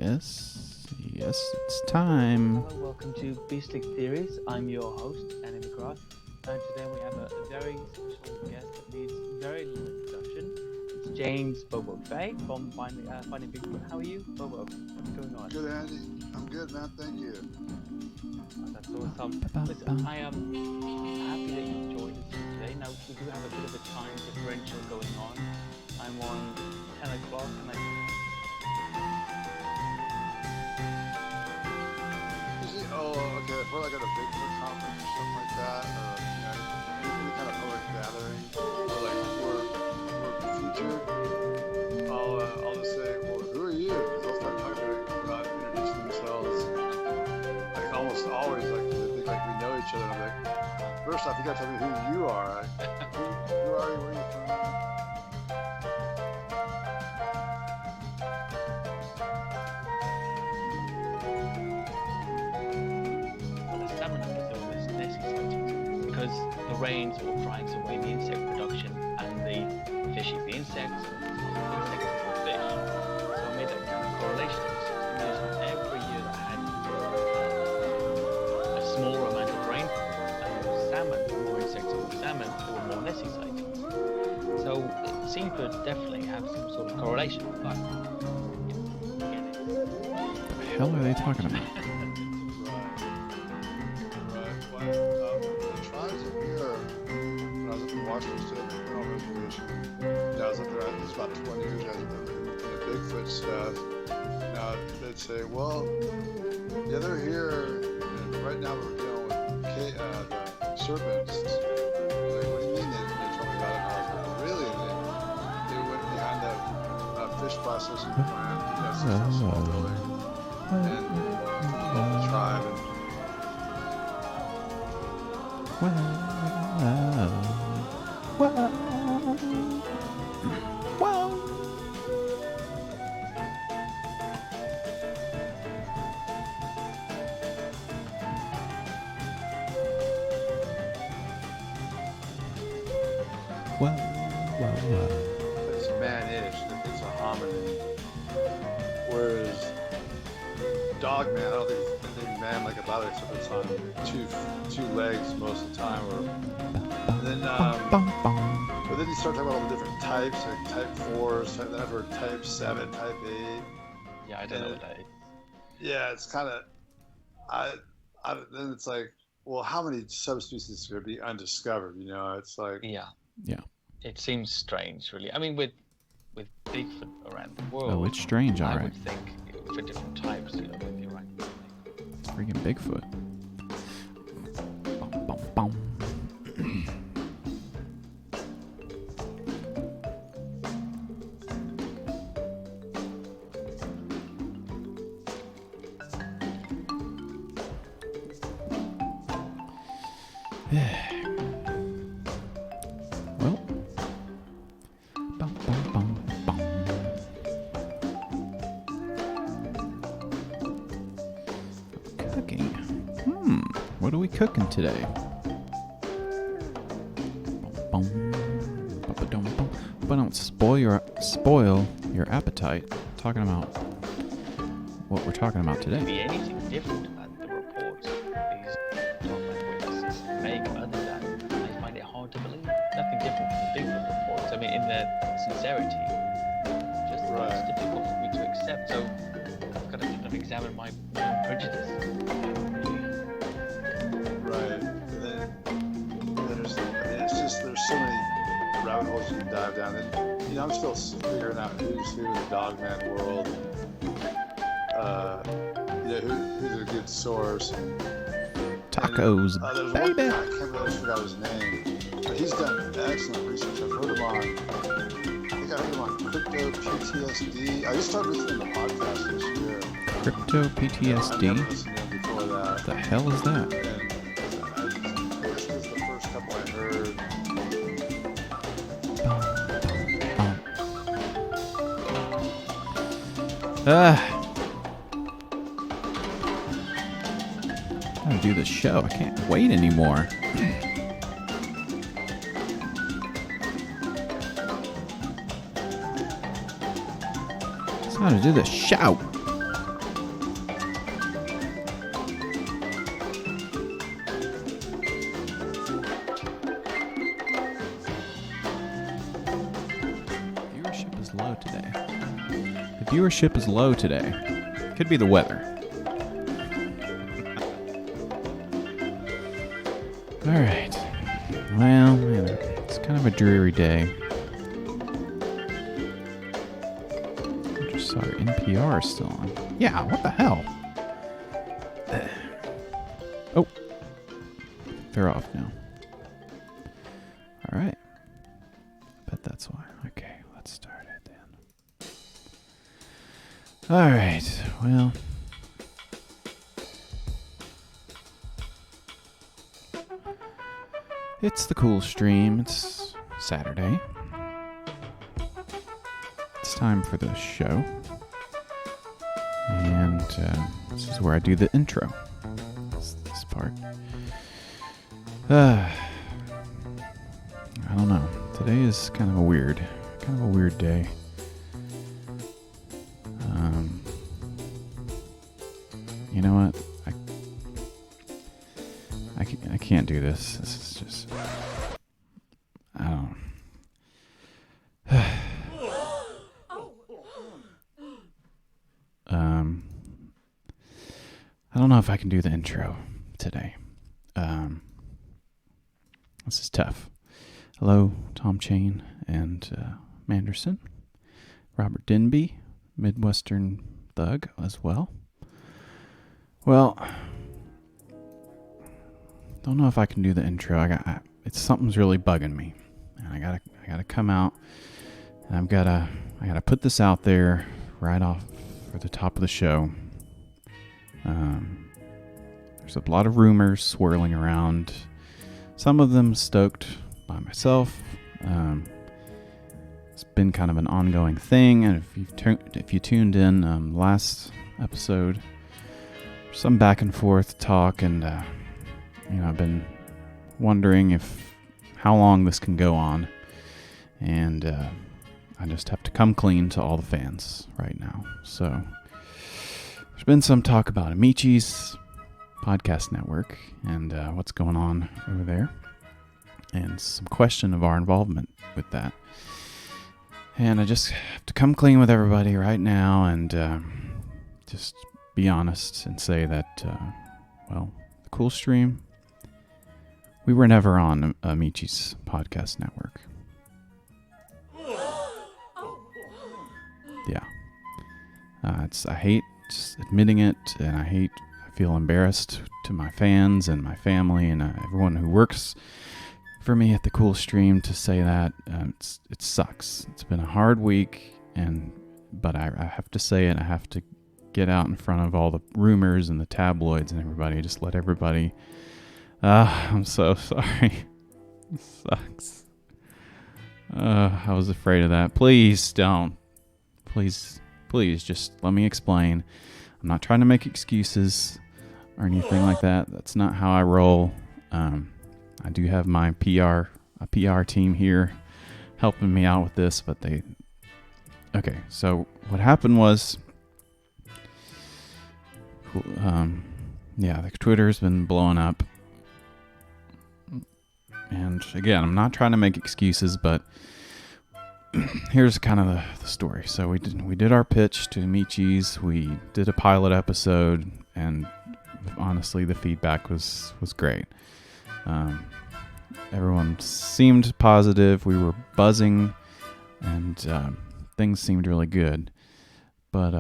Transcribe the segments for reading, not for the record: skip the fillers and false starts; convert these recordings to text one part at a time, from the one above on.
Yes, it's time. Hello, welcome to Beastly Theories. I'm your host, Annie McGrath, and today we have a very special guest that needs very little introduction. It's James Bobo Fay from Finding Bigfoot. How are you, Bobo? What's going on? Good, Andy. I'm good, man. Thank you. Oh, that's awesome. Listen, I am happy that you joined us today. Now, we do have a bit of a time differential going on. I'm on 10 o'clock, and Okay. For like at a Bigfoot conference or something like that, or any kind of public gathering, or like we're featured, I'll just say, well, who are you? Because they'll start talking about introducing themselves. Like almost always, like they think like we know each other. And I'm like, first off, you gotta tell me who you are. Who are you? Where are you from? because the rain sort of drives away the insect production and the fish eat the insects and insects eat the fish. So I made that kind of correlation. Every year that had a smaller amount of rainfall and salmon, more insects and more salmon, there were more nesting sightings. So it seemed to definitely have some sort of correlation. But What the hell are they talking about? I was up there, it was about 20 years ago, in the Bigfoot stuff. Now, they'd say, well, yeah, they're here, and right now we're dealing with the serpents. Like, what do you mean? They told me about it, and I was like, really? And they went behind the fish processing plant, it's just a small building, and the tribe. It's man-ish. It's a hominid. Whereas dogman, I don't think man-like about it, except it's on two legs most of the time. But then you start talking about all the different types, like type 4s, then I've heard type 7, type 8. yeah, I don't know what that is. Yeah, it's kind of, then it's like, well, how many subspecies could be undiscovered? It's like, Yeah. Yeah. It seems strange, really. I mean, with Bigfoot around the world, Oh, it's strange, I alright. would think for different types, they'd be right. It's freaking Bigfoot. Bum, bum, bum. Well, bum, bum, bum, bum. Cooking. What are we cooking today? Bum, bum, ba-ba-dum, bum. But don't spoil your appetite. Talking about what we're talking about today. Be anything different about the reports these dogman witnesses make other than I find it hard to believe. Nothing different from the Bigfoot reports. I mean, in their sincerity, just it's difficult for me to accept. So I've got to kind of examine my own prejudice. right. And then there's so many rabbit holes you can dive down. And I'm still figuring out who's who in the dogman world. Who's a good source. Tacos, There's baby. one guy, I can't really forgot his name, but he's done excellent research. I've heard him on, I think I heard him on Crypto PTSD. I just started listening to the podcast this year. Crypto I've never PTSD? listened to him before that. What the hell is that? And this was the first couple I heard. Gotta do the show. I can't wait anymore. It's time to do the show. viewership is low today. The viewership is low today. Could be the weather. Alright. Well, it's kind of a dreary day. I just saw NPR is still on. Yeah, what the hell? Oh. They're off now. Alright. Bet that's why. Okay, let's start it then. Alright, well. It's the cool stream. It's Saturday. It's time for the show. And this is where I do the intro. This part. I don't know. Today is kind of a weird day. You know what? I can't do this. This is just... I don't... I don't know if I can do the intro today. This is tough. Hello, Tom Chain and Manderson. Robert Denby, Midwestern Thug as well. Well... Don't know if I can do the intro. It's something's really bugging me, and I gotta come out, and I gotta put this out there right off for the top of the show. There's a lot of rumors swirling around. Some of them stoked by myself. It's been kind of an ongoing thing, and if you tuned in last episode, some back and forth talk and. I've been wondering how long this can go on, and I just have to come clean to all the fans right now. So there's been some talk about Amichi's podcast network and what's going on over there, and some question of our involvement with that. And I just have to come clean with everybody right now and just be honest and say that, the Cool Stream, we were never on Amichi's podcast network. Yeah. I hate just admitting it, and I feel embarrassed to my fans and my family and everyone who works for me at the Cool Stream to say that. It sucks. It's been a hard week, but I have to say it. I have to get out in front of all the rumors and the tabloids and everybody. Just let everybody... I'm so sorry. It sucks. I was afraid of that. Please don't. Please, just let me explain. I'm not trying to make excuses or anything like that. That's not how I roll. I do have my PR team here helping me out with this, but okay, so what happened was, the Twitter's been blowing up. And again, I'm not trying to make excuses, but here's kind of the story. So we did our pitch to Amichi's. We did a pilot episode, and honestly, the feedback was great. Everyone seemed positive. We were buzzing, and things seemed really good. But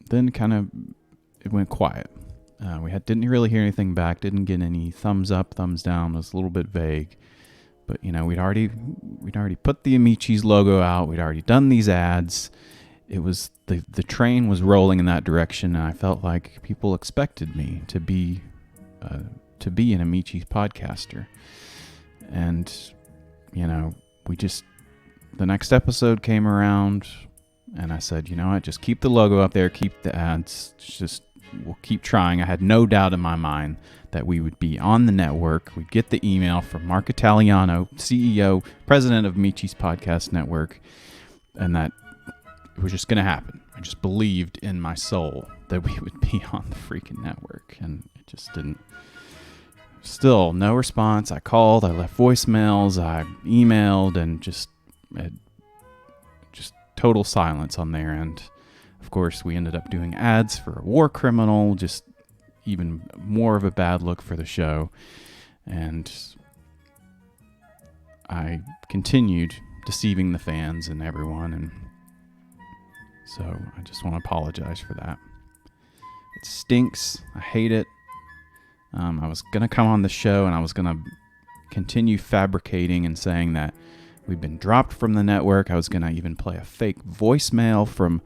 then kind of it went quiet. We didn't really hear anything back. Didn't get any thumbs up, thumbs down. It was a little bit vague. But we'd already put the Amichi's logo out. We'd already done these ads. It was the train was rolling in that direction, and I felt like people expected me to be an Amichi's podcaster. And the next episode came around, and I said, you know what, just keep the logo up there, keep the ads, we'll keep trying. I had no doubt in my mind that we would be on the network. We'd get the email from Mark Italiano, CEO, president of Amichi's Podcast Network, and that it was just going to happen. I just believed in my soul that we would be on the freaking network, and it just didn't. Still, no response. I called, I left voicemails, I emailed, and just total silence on their end. Of course, we ended up doing ads for a war criminal, just even more of a bad look for the show. And I continued deceiving the fans and everyone, and so I just want to apologize for that. It stinks. I hate it. I was going to come on the show and I was going to continue fabricating and saying that we've been dropped from the network. I was going to even play a fake voicemail from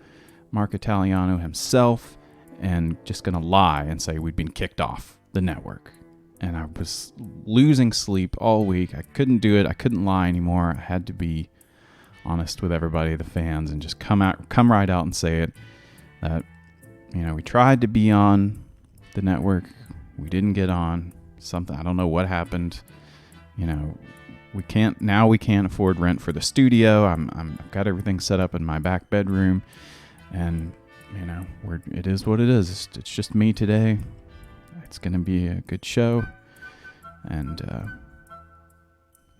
Mark Italiano himself and just going to lie and say we'd been kicked off the network. And I was losing sleep all week. I couldn't do it. I couldn't lie anymore. I had to be honest with everybody, the fans, and just come right out and say it. That, we tried to be on the network. We didn't get on. Something, I don't know what happened. We can't afford rent for the studio. I've got everything set up in my back bedroom, and it is what it is. It's just me today. It's gonna be a good show, and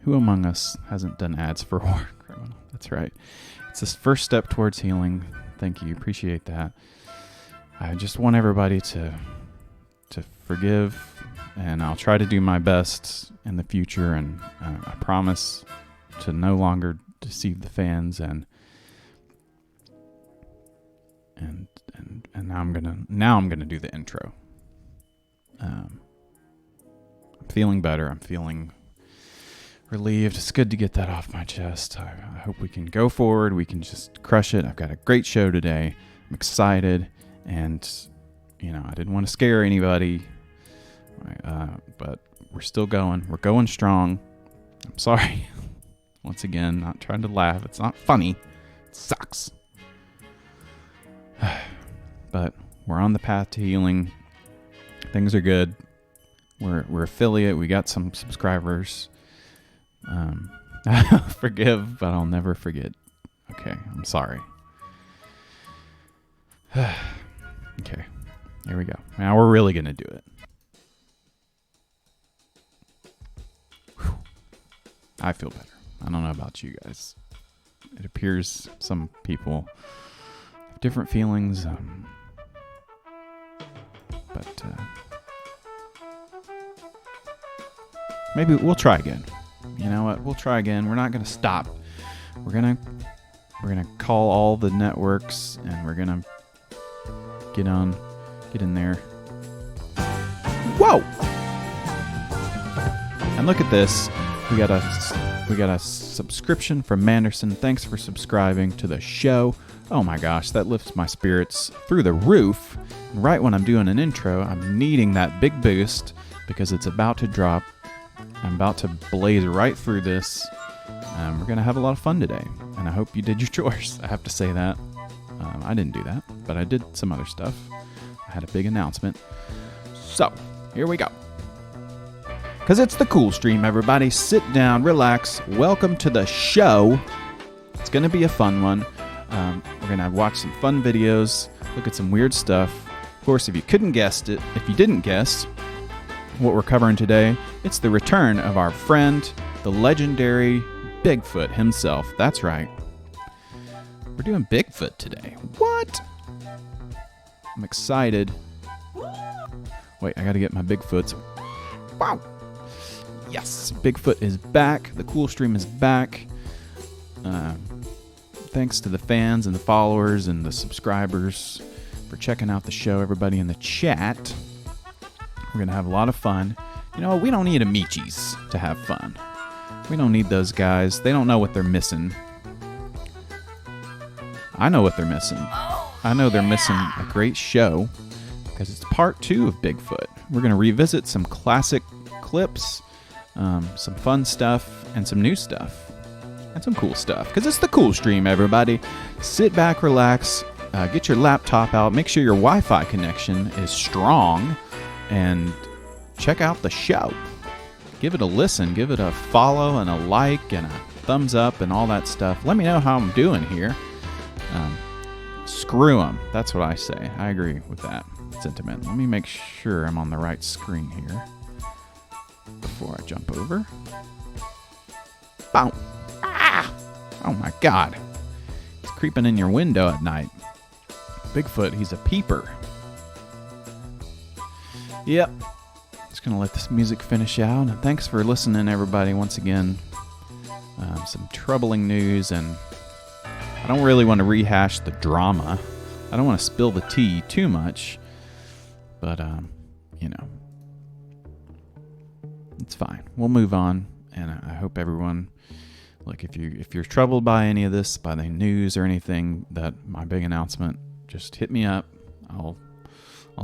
who among us hasn't done ads for war criminal? That's right. It's this first step towards healing. Thank you, appreciate that. I just want everybody to forgive, and I'll try to do my best in the future, and I promise to no longer deceive the fans, and now I'm gonna do the intro. I'm feeling better. I'm feeling relieved. It's good to get that off my chest. I hope we can go forward. We can just crush it. I've got a great show today. I'm excited, and I didn't want to scare anybody, but we're still going. We're going strong. I'm sorry. Once again, not trying to laugh. It's not funny. It sucks. But we're on the path to healing. Things are good. We're affiliate. We got some subscribers. Forgive, but I'll never forget. Okay, I'm sorry. Okay, here we go. Now we're really gonna do it. Whew. I feel better. I don't know about you guys. It appears some people have different feelings. But maybe we'll try again. You know what? We'll try again. We're not going to stop. We're going to call all the networks, and we're going to get in there. Whoa! And look at this. We got a subscription from Manderson. Thanks for subscribing to the show. Oh my gosh, that lifts my spirits through the roof. Right when I'm doing an intro, I'm needing that big boost because it's about to drop. I'm about to blaze right through this. We're going to have a lot of fun today, and I hope you did your chores. I have to say that. I didn't do that, but I did some other stuff. I had a big announcement. So, here we go. Because it's the cool stream, everybody. Sit down, relax. Welcome to the show. It's going to be a fun one. We're going to watch some fun videos, look at some weird stuff. Of course, if you didn't guess what we're covering today, it's the return of our friend, the legendary Bigfoot himself. That's right. We're doing Bigfoot today. What? I'm excited. Wait, I got to get my Bigfoots. Wow. Yes, Bigfoot is back. The cool stream is back. Thanks to the fans and the followers and the subscribers for checking out the show. Everybody in the chat. We're going to have a lot of fun. You know, we don't need Amichis to have fun. We don't need those guys. They don't know what they're missing. I know what they're missing. I know they're missing a great show because it's part 2 of Bigfoot. We're going to revisit some classic clips, some fun stuff, and some new stuff. And some cool stuff, because it's the cool stream, everybody. Sit back, relax, get your laptop out, make sure your Wi-Fi connection is strong, and check out the show. Give it a listen, give it a follow and a like and a thumbs up and all that stuff. Let me know how I'm doing here. Screw them. That's what I say. I agree with that sentiment. Let me make sure I'm on the right screen here before I jump over. Boom. Ah! Oh my God. It's creeping in your window at night. Bigfoot, he's a peeper. Yep. Just going to let this music finish out. And thanks for listening, everybody, once again. Some troubling news, and I don't really want to rehash the drama. I don't want to spill the tea too much. But, it's fine. We'll move on, and I hope everyone, like, if you're troubled by any of this, by the news or anything, that my big announcement, just hit me up. I'll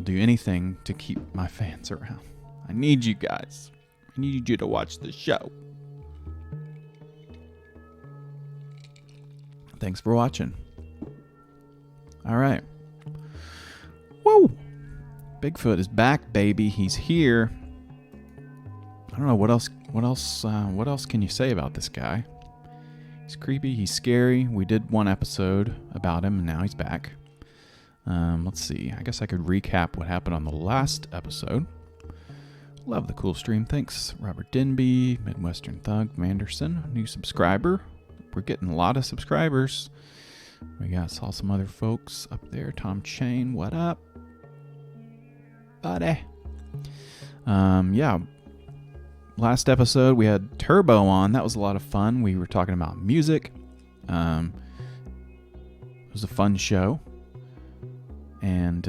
do anything to keep my fans around. I need you guys. I need you to watch the show. Thanks for watching. All right. Whoa! Bigfoot is back, baby. He's here. I don't know what else can you say about this guy? He's creepy. He's scary. We did one episode about him, and now he's back. Let's see. I guess I could recap what happened on the last episode. Love the cool stream. Thanks, Robert Denby, Midwestern Thug, Manderson, new subscriber. We're getting a lot of subscribers. Saw some other folks up there. Tom Chain, what up, buddy? Last episode we had Turbo on. That was a lot of fun. We were talking about music. It was a fun show. And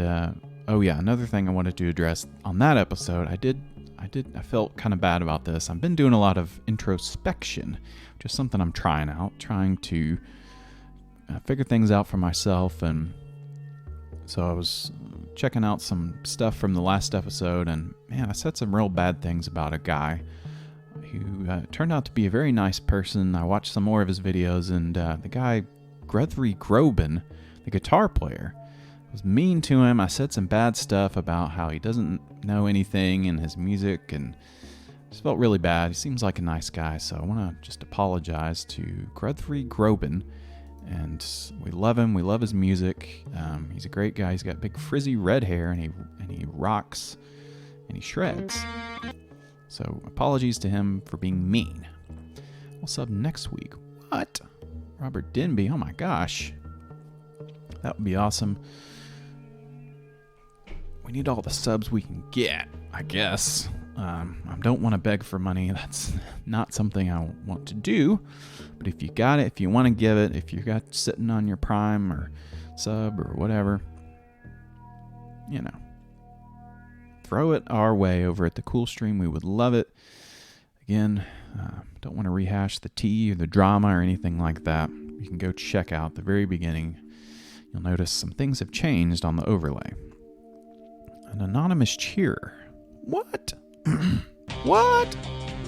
another thing I wanted to address on that episode, I felt kind of bad about this. I've been doing a lot of introspection, just something I'm trying out, trying to figure things out for myself. And so I was checking out some stuff from the last episode, and man, I said some real bad things about a guy who turned out to be a very nice person. I watched some more of his videos, and the guy, Gregory Groban, the guitar player, was mean to him. I said some bad stuff about how he doesn't know anything in his music, and just felt really bad. He seems like a nice guy, so I want to just apologize to Gregory Groban. And we love him. We love his music. He's a great guy. He's got big frizzy red hair, and he rocks, and he shreds. So apologies to him for being mean. We'll sub next week. What? Robert Denby. Oh my gosh. That would be awesome. We need all the subs we can get, I guess. I don't want to beg for money. That's not something I want to do. But if you got it, if you want to give it, if you got sitting on your Prime or sub or whatever, throw it our way over at the Cool Stream. We would love it. Again, don't want to rehash the tea or the drama or anything like that. You can go check out the very beginning. You'll notice some things have changed on the overlay. An anonymous cheerer. What? What?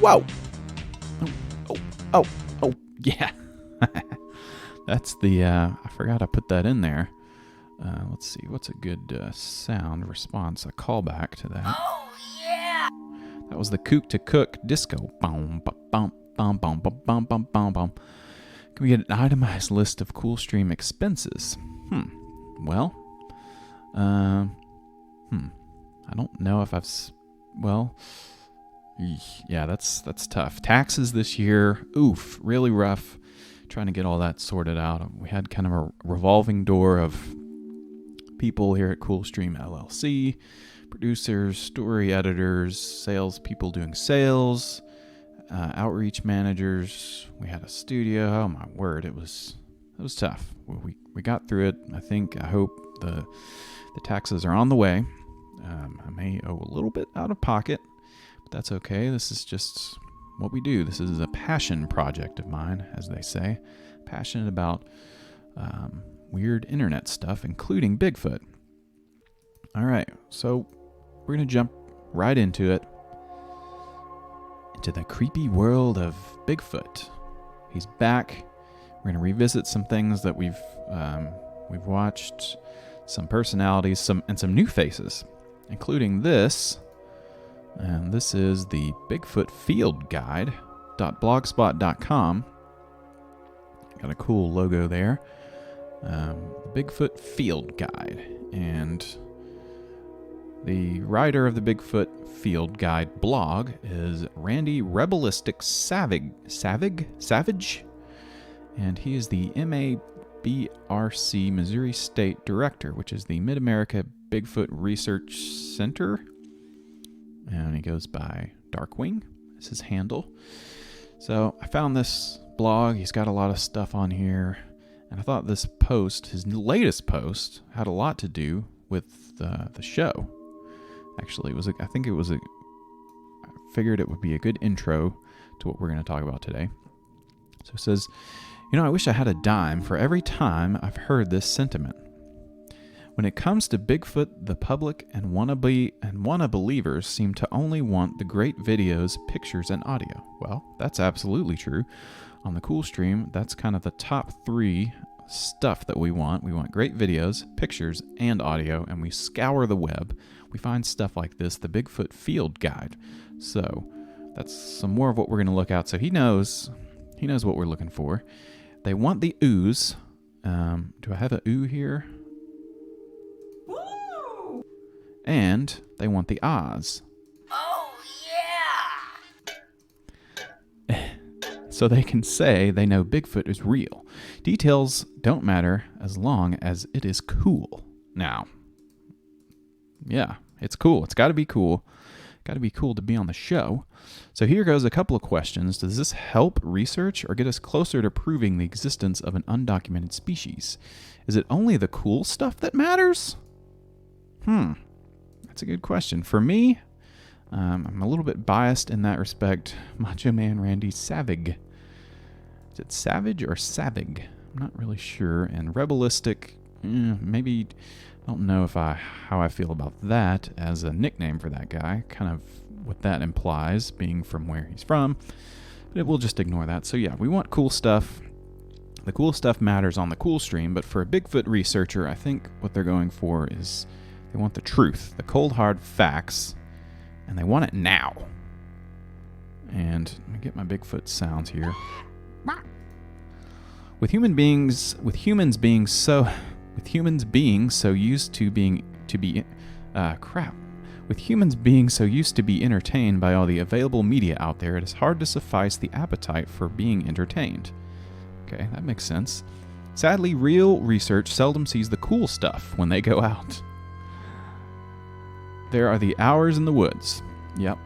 Whoa. Oh, yeah. That's the, I forgot I put that in there. Let's see, what's a good sound response, a callback to that. Oh, yeah! That was the Kook to Cook disco. Bum, bum, bum, bum, bum, bum, bum, bum, bum. Can we get an itemized list of Cool Stream expenses? Well, I don't know if yeah, that's tough. Taxes this year, oof, really rough. Trying to get all that sorted out. We had kind of a revolving door of people here at Cool Stream LLC, producers, story editors, sales people doing sales, outreach managers. We had a studio. Oh my word, it was tough. We got through it. I hope the taxes are on the way. I may owe a little bit out of pocket, but that's okay. This is just what we do. This is a passion project of mine, as they say. Passionate about weird internet stuff, including Bigfoot. All right, so we're going to jump right into it, into the creepy world of Bigfoot. He's back. We're going to revisit some things that we've watched, some personalities, some new faces, including this. And this is the Bigfoot Field Guide.blogspot.com. Got a cool logo there. The Bigfoot Field Guide. And the writer of the Bigfoot Field Guide blog is Randy Rebelistic Savage. And he is the MA MBRC Missouri State Director, which is the Mid-America Bigfoot Research Center. And he goes by Darkwing. That's his handle. So I found this blog. He's got a lot of stuff on here. And I thought this post, his latest post, had a lot to do with the show. Actually, I figured it would be a good intro to what we're going to talk about today. So it says, I wish I had a dime for every time I've heard this sentiment. When it comes to Bigfoot, the public and wanna believers seem to only want the great videos, pictures, and audio. Well, that's absolutely true. On the Cool Stream, that's kind of the top 3 stuff that we want. We want great videos, pictures, and audio, and we scour the web. We find stuff like this, the Bigfoot Field Guide. So that's some more of what we're going to look at. So he knows what we're looking for. They want the ooze. Do I have a ooh here? Woo! And they want the ahs. Oh, yeah! So they can say they know Bigfoot is real. Details don't matter as long as it is cool. Now, yeah, it's cool. It's got to be cool. Got to be cool to be on the show. So here goes a couple of questions. Does this help research or get us closer to proving the existence of an undocumented species? Is it only the cool stuff that matters? That's a good question. For me, I'm a little bit biased in that respect. Macho Man Randy Savage. Is it Savage or Savig? I'm not really sure. And Rebelistic, maybe, I don't know how I feel about that as a nickname for that guy. Kind of what that implies, being from where he's from. But we'll just ignore that. So yeah, we want cool stuff. The cool stuff matters on the Cool Stream, but for a Bigfoot researcher, I think what they're going for is they want the truth, the cold hard facts, and they want it now. And let me get my Bigfoot sounds here. With humans being so used to be entertained by all the available media out there, it is hard to suffice the appetite for being entertained. Okay, that makes sense. Sadly, real research seldom sees the cool stuff when they go out. There are the hours in the woods. Yep.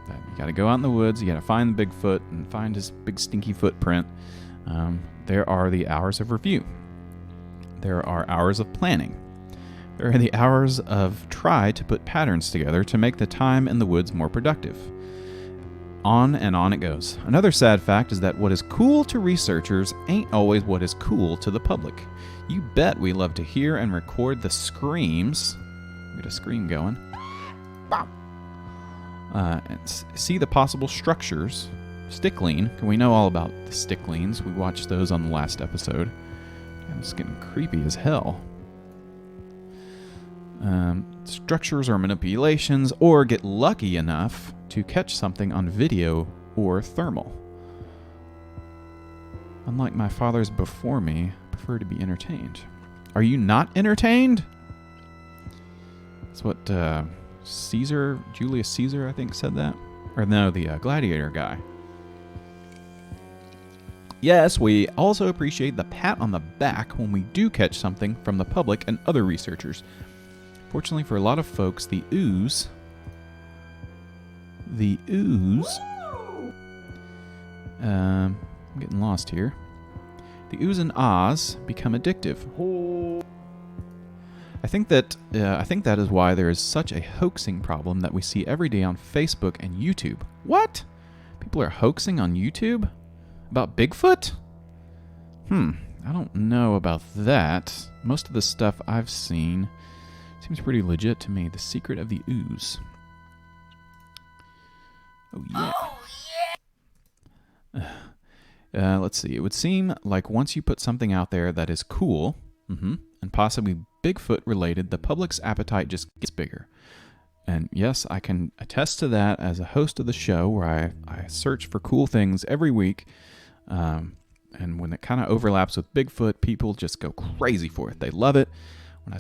You gotta go out in the woods, you gotta find the Bigfoot and find his big stinky footprint. There are the hours of review. There are hours of planning. There are the hours of try to put patterns together to make the time in the woods more productive. On and on it goes. Another sad fact is that what is cool to researchers ain't always what is cool to the public. You bet we love to hear and record the screams. Get a scream going. And see the possible structures. Stickling. We know all about the sticklings. We watched those on the last episode. It's getting creepy as hell. Structures or manipulations, or get lucky enough to catch something on video or thermal. Unlike my fathers before me, I prefer to be entertained. Are you not entertained? That's what Julius Caesar, I think, said that. Or no, the gladiator guy. Yes, we also appreciate the pat on the back when we do catch something from the public and other researchers. Fortunately for a lot of folks, the ooze, I'm getting lost here. The oohs and ahs become addictive. I think that is why there is such a hoaxing problem that we see every day on Facebook and YouTube. What? People are hoaxing on YouTube? About Bigfoot? I don't know about that. Most of the stuff I've seen seems pretty legit to me. The Secret of the Ooze. Oh, yeah. Let's see. It would seem like once you put something out there that is cool, and possibly Bigfoot related, the public's appetite just gets bigger. And yes, I can attest to that as a host of the show where I search for cool things every week. And when it kind of overlaps with Bigfoot, people just go crazy for it. They love it. When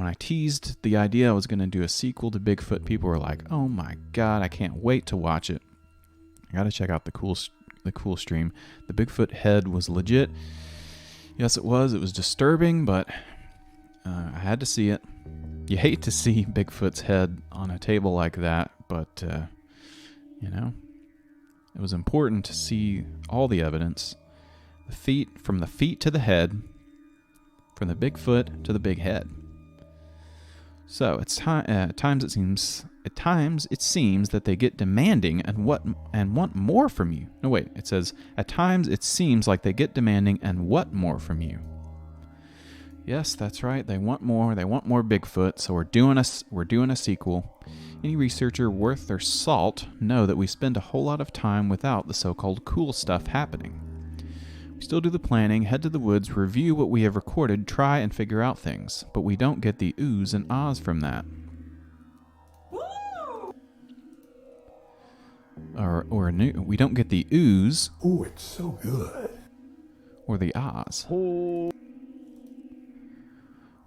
I teased the idea I was going to do a sequel to Bigfoot, people were like, "Oh my God, I can't wait to watch it." I got to check out the cool stream. The Bigfoot head was legit. Yes, it was. It was disturbing, but I had to see it. You hate to see Bigfoot's head on a table like that, but, you know, it was important to see all the evidence. From the feet to the head, from the Bigfoot to the big head. So at times it seems that they get demanding and want more from you. No, wait. It says at times it seems like they get demanding and want more from you. Yes, that's right. They want more. They want more Bigfoot. So we're doing a sequel. Any researcher worth their salt know that we spend a whole lot of time without the so-called cool stuff happening. We still do the planning, head to the woods, review what we have recorded, try and figure out things, but we don't get the oohs and ahs from that. We don't get the oohs. Ooh, it's so good. Or the ahs. We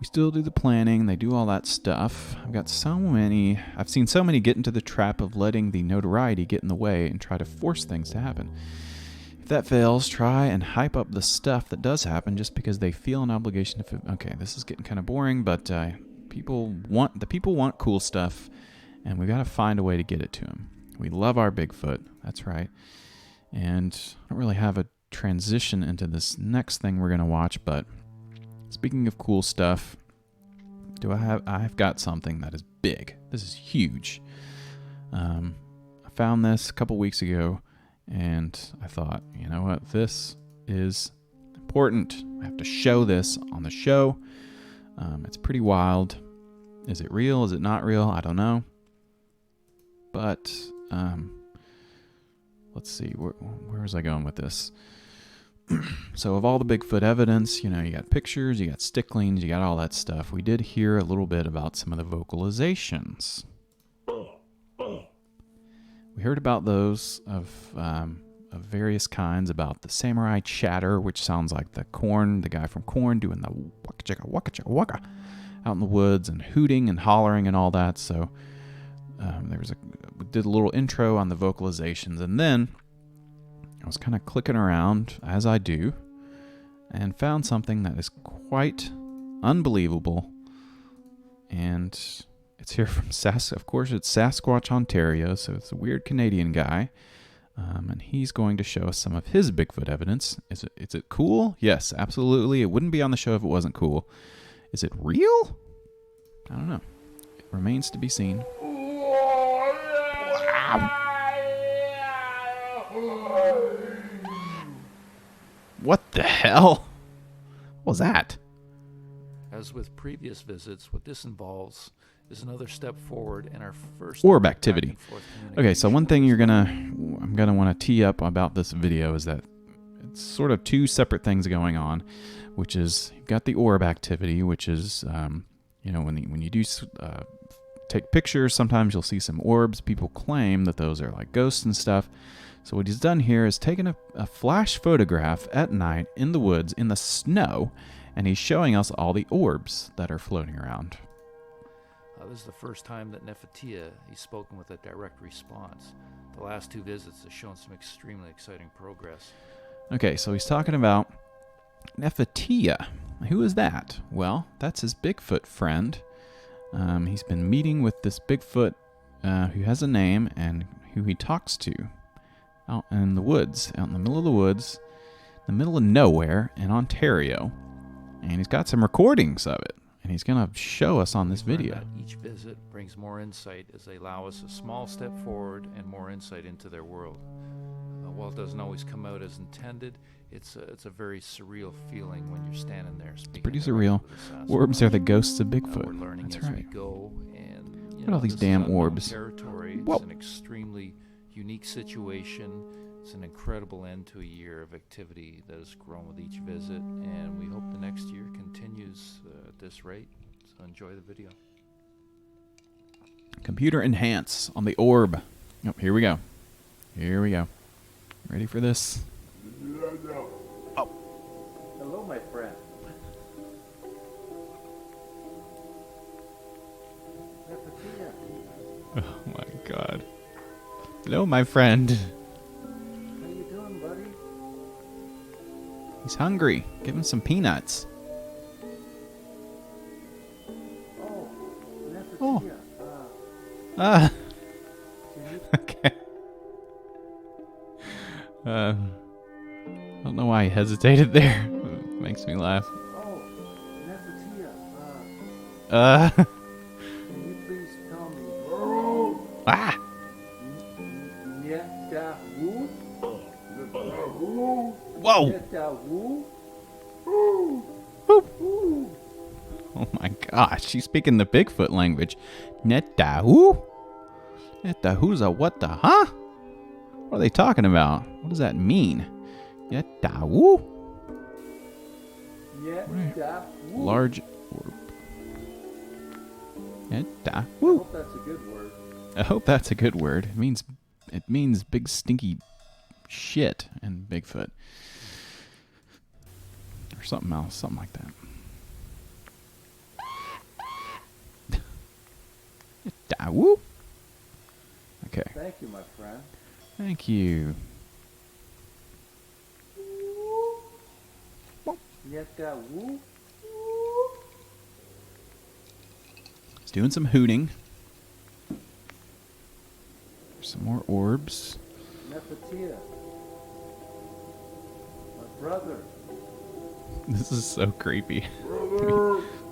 still do the planning, they do all that stuff. I've seen so many get into the trap of letting the notoriety get in the way and try to force things to happen. If that fails, try and hype up the stuff that does happen just because they feel an obligation to... Okay, this is getting kind of boring, but people want cool stuff, and we got to find a way to get it to them. We love our Bigfoot, that's right. And I don't really have a transition into this next thing we're going to watch, but speaking of cool stuff, I've got something that is big. This is huge. I found this a couple weeks ago, and I thought, you know what, this is important. I have to show this on the show. It's pretty wild. Is it real? Is it not real? I don't know. But let's see, where was I going with this? So of all the Bigfoot evidence, you got pictures, you got sticklings, you got all that stuff. We did hear a little bit about some of the vocalizations. We heard about those of various kinds, about the samurai chatter, which sounds like the guy from Korn doing the waka chaka waka chaka waka out in the woods and hooting and hollering and all that. So we did a little intro on the vocalizations, and then I was kind of clicking around, as I do, and found something that is quite unbelievable. And it's here from of course, it's Sasquatch, Ontario, so it's a weird Canadian guy. And he's going to show us some of his Bigfoot evidence. Is it cool? Yes, absolutely. It wouldn't be on the show if it wasn't cool. Is it real? I don't know. It remains to be seen. Wow. What the hell? What was that? As with previous visits, what this involves is another step forward in our first orb activity. Okay, so one thing I'm gonna want to tee up about this video is that it's sort of two separate things going on, which is you've got the orb activity, which is when you do take pictures, sometimes you'll see some orbs. People claim that those are like ghosts and stuff. So what he's done here is taken a flash photograph at night in the woods, in the snow, and he's showing us all the orbs that are floating around. This is the first time that Nefertia he's spoken with a direct response. The last two visits have shown some extremely exciting progress. Okay, so he's talking about Nefertia. Who is that? Well, that's his Bigfoot friend. He's been meeting with this Bigfoot who has a name and who he talks to out in the woods, out in the middle of the woods, in the middle of nowhere in Ontario. And he's got some recordings of it, and he's going to show us on this video. Each visit brings more insight as they allow us a small step forward and more insight into their world. While it doesn't always come out as intended, it's a very surreal feeling when you're standing there speaking. Pretty surreal. Orbs are the ghosts of Bigfoot. We're learning That's as right. we go, and Look at all these damn orbs. Territory. Whoa. It's an extremely unique situation. It's an incredible end to a year of activity that has grown with each visit, and we hope the next year continues at this rate. So enjoy the video. Computer enhance on the orb. Oh, here we go. Here we go. Ready for this? Oh. Hello, my friend. Oh my god. Hello, my friend. How you doing, buddy? He's hungry. Give him some peanuts. Oh, Oh. Nefertia. Ah. Can you Okay. I don't know why he hesitated there. It makes me laugh. Oh, Nefertia. Uh. Can you please tell me? Oh, Ah. Netahu? Whoa. Netahu? Whoop. Oh my gosh, she's speaking the Bigfoot language. Netahu? Netahu's a what the huh? What are they talking about? What does that mean? Netahu? Netahu. Large orb. I Netahu. hope that's a good word. I hope that's a good word. It means big stinky shit in Bigfoot. Or something else, something like that. Netahu? Okay. Thank you, my friend. Thank you. Netahu? He's doing some hooting. There's some more orbs. Nefertia. My brother. This is so creepy.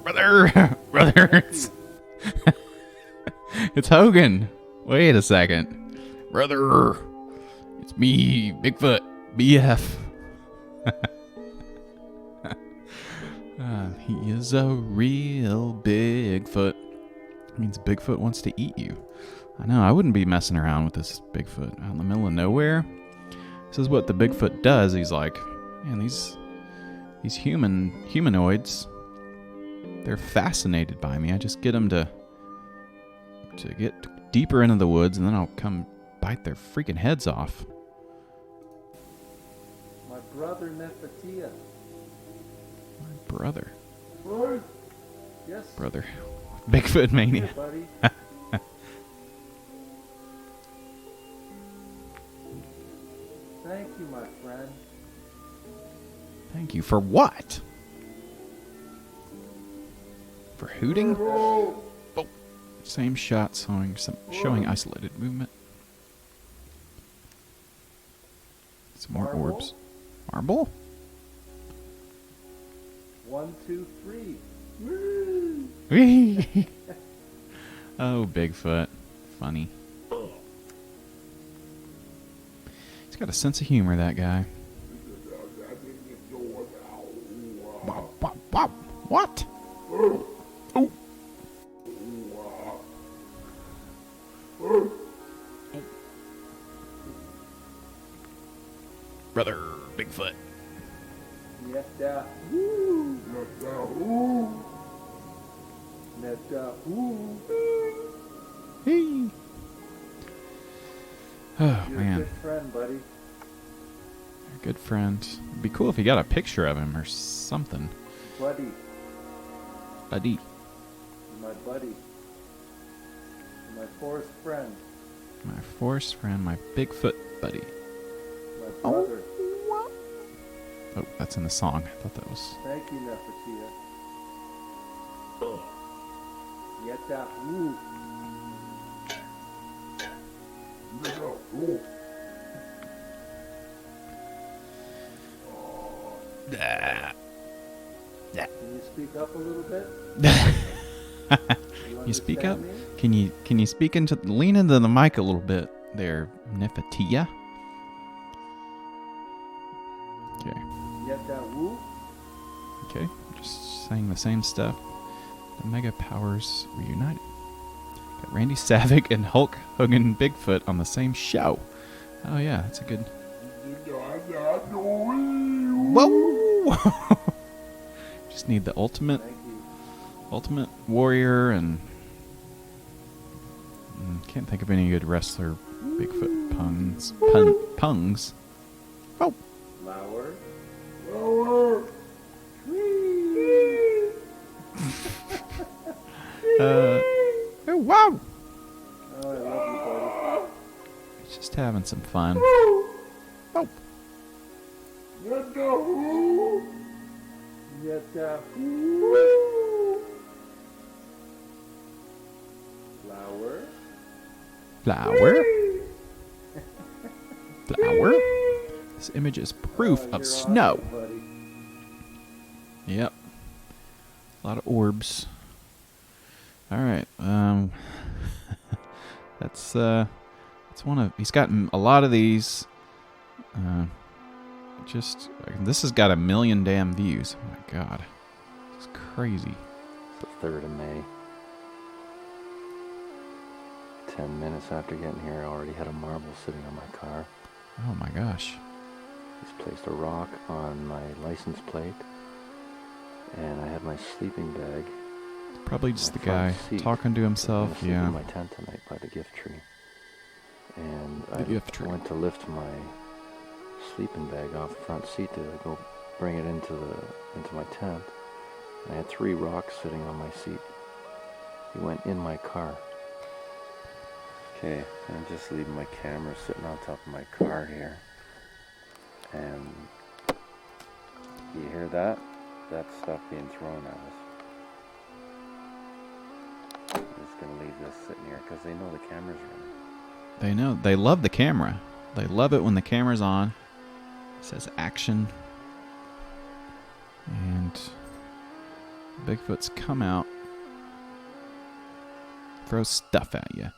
Brother! Brother! It's, it's Hogan! Wait a second. Brother! It's me, Bigfoot, BF. He is a real Bigfoot. Means Bigfoot wants to eat you. I know, I wouldn't be messing around with this Bigfoot out in the middle of nowhere. This is what the Bigfoot does. He's like, man, these humanoids, they're fascinated by me. I just get them to get deeper into the woods, and then I'll come bite their freaking heads off. My brother Nefertia. My brother. Yes. Brother. Bigfoot mania. Here, buddy. Thank you, my friend. Thank you. For what? For hooting? Oh. Same shot showing isolated movement. Some more Marble? orbs. Marble? 1, 2, 3. Oh, Bigfoot. Funny. He's got a sense of humor, that guy. What? Oh. Brother Bigfoot. Netahu. Netahu. Hey. Oh, You're a man. good friend, buddy. You're a good friend. It'd be cool if you got a picture of him or something. Buddy. Buddy. You're my buddy. You're my forest friend. My forest friend, my Bigfoot buddy. My brother. Oh, that's in the song. I thought that was... Thank you, Nefertia. Netahu. Can you speak up a little bit? You speak up? understand me? Can you speak into... Lean into the mic a little bit there, Nefertia. Okay. Netahu. Okay. Just saying the same stuff. The Mega Powers reunited. Got Randy Savage and Hulk Hogan Bigfoot on the same show. Oh yeah, that's a good... Whoa! Just need the ultimate Thank you. warrior and can't think of any good wrestler Bigfoot pungs. Oh, Flower. oh wow! Oh, I love you, It's just having some fun. Oh, buddy. stuff. Flower. Flower. Flower. This image is proof Oh, of you're snow. awesome, buddy. Yep. A lot of orbs. All right. That's one of. He's gotten a lot of these. This has got 1 million damn views. Oh my god, it's crazy. It's the 3rd of May. 10 minutes after getting here, I already had a marble sitting on my car. Oh my gosh. He's placed a rock on my license plate, and I had my sleeping bag. Probably just the my front guy seat. talking to I'm himself. gonna sleep Yeah. in my tent tonight by the gift tree. And The I gift tree. went to lift my sleeping bag off the front seat to go bring it into my tent. And I had 3 rocks sitting on my seat. He went in my car. Okay, I'm just leaving my camera sitting on top of my car here. And you hear that? That stuff being thrown at us. I'm just gonna leave this sitting here because they know the camera's running. They know. They love the camera. They love it when the camera's on. It says action. And Bigfoot's come out. Throw stuff at you.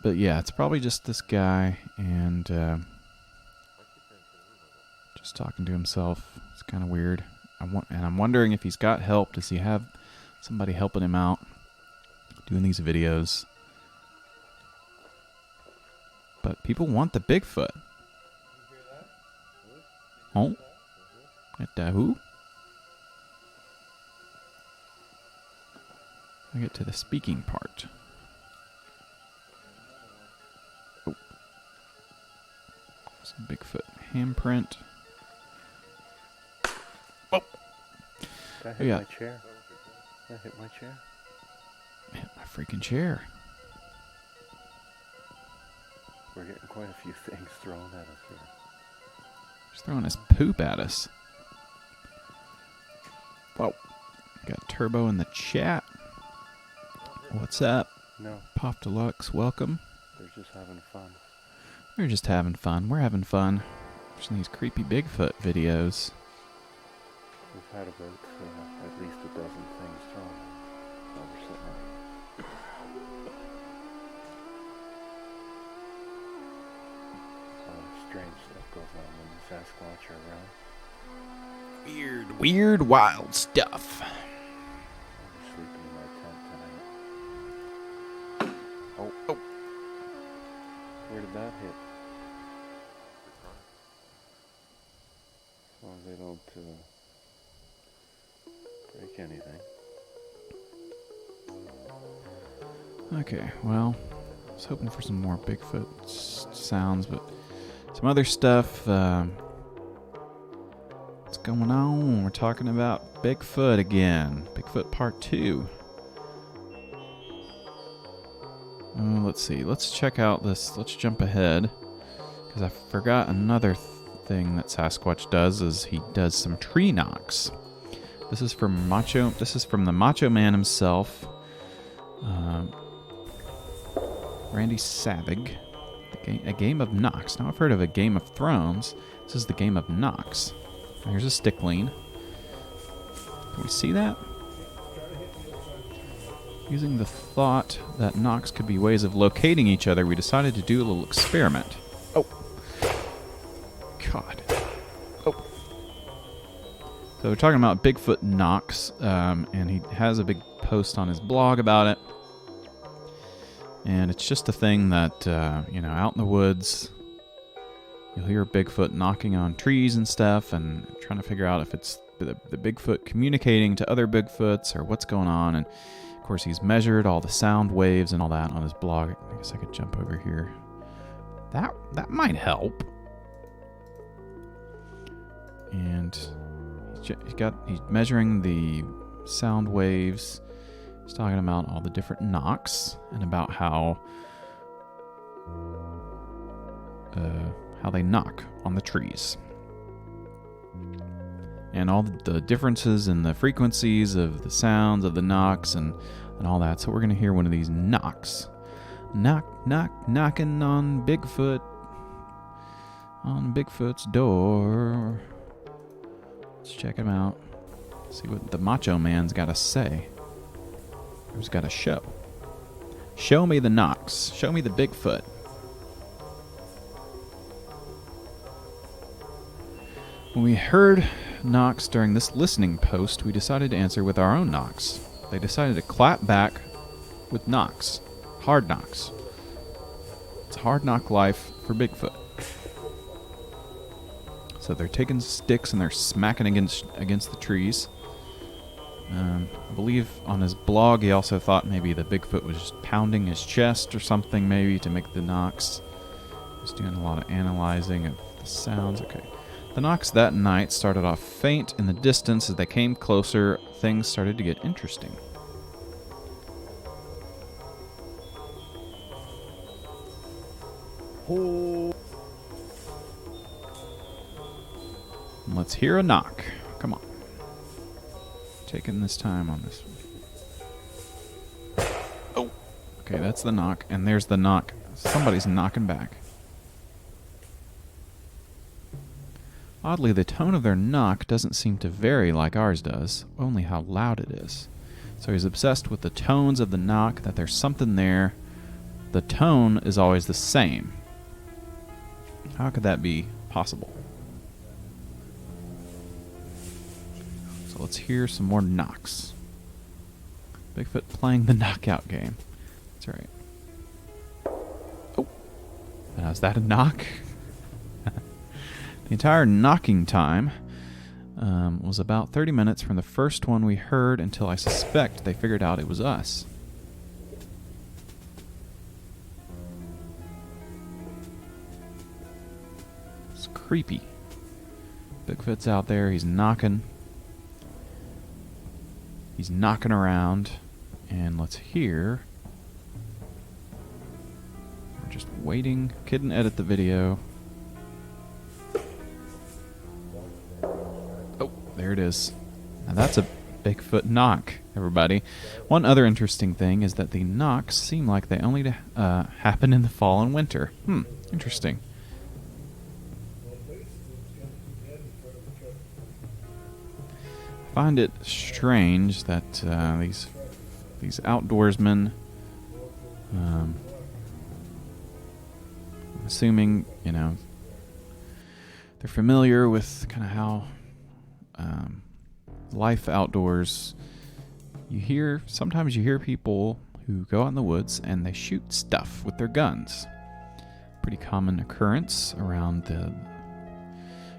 But yeah, it's probably just this guy and just talking to himself. It's kind of weird. I'm wondering if he's got help. Does he have somebody helping him out doing these videos? But people want the Bigfoot. Oh, at the who? I get to the speaking part. Oh, some Bigfoot handprint. That hit Yeah. my chair. That hit my chair. Hit my freaking chair. We're getting quite a few things thrown at us here. He's throwing his poop at us. Whoa. Got Turbo in the chat. What's up? No, Pop Deluxe, welcome. they're just having fun. We're just having fun. We're having fun. Watching these creepy Bigfoot videos. We've had about at least a dozen things thrown while we're sitting there. A lot of strange stuff goes on when the Sasquatch are around. Weird, wild stuff. I'll be sleeping in my tent tonight. Oh. Where did that hit? As long as they don't break anything. Okay, well, I was hoping for some more Bigfoot sounds, but some other stuff. What's going on? We're talking about Bigfoot again. Bigfoot Part 2. Let's see. Let's check out this. Let's jump ahead, because I forgot another thing that Sasquatch does is he does some tree knocks. This is from the Macho Man himself, Randy Savig. A Game of Knocks. Now I've heard of a Game of Thrones. This is the Game of Knocks. Here's a stickling. Can we see that? Using the thought that knocks could be ways of locating each other, we decided to do a little experiment. Oh. God. Oh. So we're talking about Bigfoot knocks, and he has a big post on his blog about it. And it's just a thing that, out in the woods, you'll hear Bigfoot knocking on trees and stuff and trying to figure out if it's the Bigfoot communicating to other Bigfoots or what's going on. And, of course, he's measured all the sound waves and all that on his blog. I guess I could jump over here. That might help. And he's measuring the sound waves. He's talking about all the different knocks and about how they knock on the trees. and all the differences in the frequencies of the sounds of the knocks and all that. So we're going to hear one of these knocks. Knock, knock, knocking on Bigfoot's door. Let's check him out. See what the Macho Man's got to say. Who's got a show? Show me the knocks. Show me the Bigfoot. When we heard knocks during this listening post, we decided to answer with our own knocks. They decided to clap back with knocks. Hard knocks. It's a hard knock life for Bigfoot. So they're taking sticks and they're smacking against the trees. I believe on his blog he also thought maybe the Bigfoot was just pounding his chest or something maybe to make the knocks. He's doing a lot of analyzing of the sounds. Okay. The knocks that night started off faint in the distance. As they came closer, things started to get interesting. Let's hear a knock. Come on. Taking this time on this one. Oh. Okay, that's the knock. And there's the knock. Somebody's knocking back. Oddly, the tone of their knock doesn't seem to vary like ours does, only how loud it is. So he's obsessed with the tones of the knock, that there's something there. The tone is always the same. How could that be possible? So let's hear some more knocks. Bigfoot playing the knockout game. That's right. Oh. Is that a knock? The entire knocking time was about 30 minutes from the first one we heard until I suspect they figured out it was us. It's creepy. Bigfoot's out there. He's knocking. He's knocking around. And let's hear. We're just waiting. Couldn't edit the video. Oh, there it is. Now that's a Bigfoot knock, everybody. One other interesting thing is that the knocks seem like they only happen in the fall and winter. Interesting. I find it strange that these outdoorsmen, I'm assuming, they're familiar with kind of how life outdoors. Sometimes you hear people who go out in the woods and they shoot stuff with their guns. Pretty common occurrence around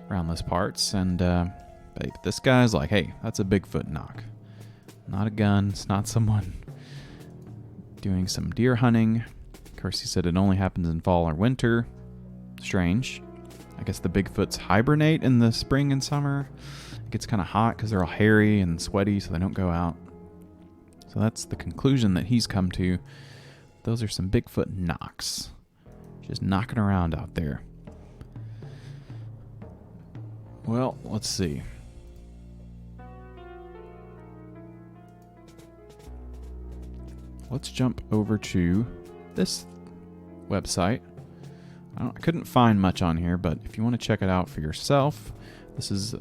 those parts, and but this guy's like, hey, that's a Bigfoot knock. Not a gun. It's not someone doing some deer hunting. Of course, he said it only happens in fall or winter. Strange. I guess the Bigfoots hibernate in the spring and summer. It gets kind of hot because they're all hairy and sweaty, so they don't go out. So that's the conclusion that he's come to. Those are some Bigfoot knocks. Just knocking around out there. Well, let's see. Let's jump over to this website. I couldn't find much on here, but if you want to check it out for yourself, this is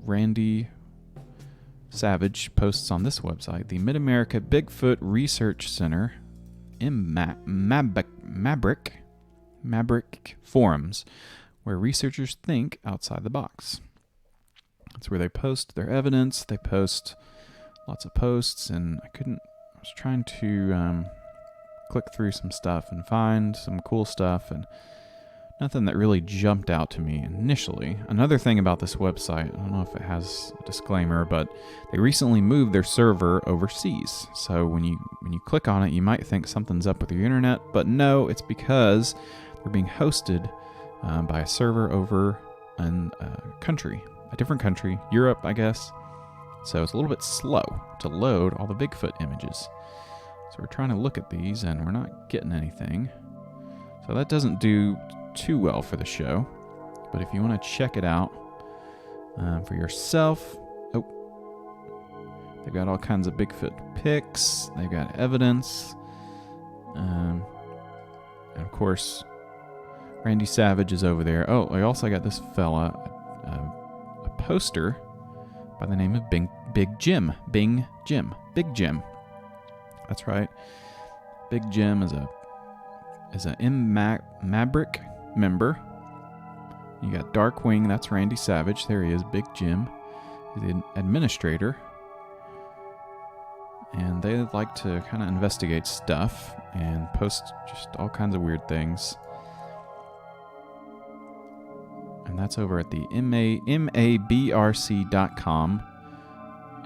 Randy Savage posts on this website, the Mid-America Bigfoot Research Center in Maverick forums, where researchers think outside the box. That's where they post their evidence. They post lots of posts, and I was trying to click through some stuff and find some cool stuff, and nothing that really jumped out to me initially. Another thing about this website, I don't know if it has a disclaimer, but they recently moved their server overseas. So when you click on it, you might think something's up with your internet, but no, it's because they're being hosted by a server over in a different country, Europe, I guess. So it's a little bit slow to load all the Bigfoot images. So we're trying to look at these and we're not getting anything. So that doesn't do too well for the show. But if you want to check it out, for yourself. Oh, they've got all kinds of Bigfoot pics. They've got evidence. And of course, Randy Savage is over there. Oh, I also got this fella, a poster by the name of Big Jim. Big Jim. That's right. Big Jim is a Maverick member. You got Darkwing, that's Randy Savage. There he is, Big Jim. He's the administrator. And they like to kind of investigate stuff and post just all kinds of weird things. And that's over at the mabrc.com.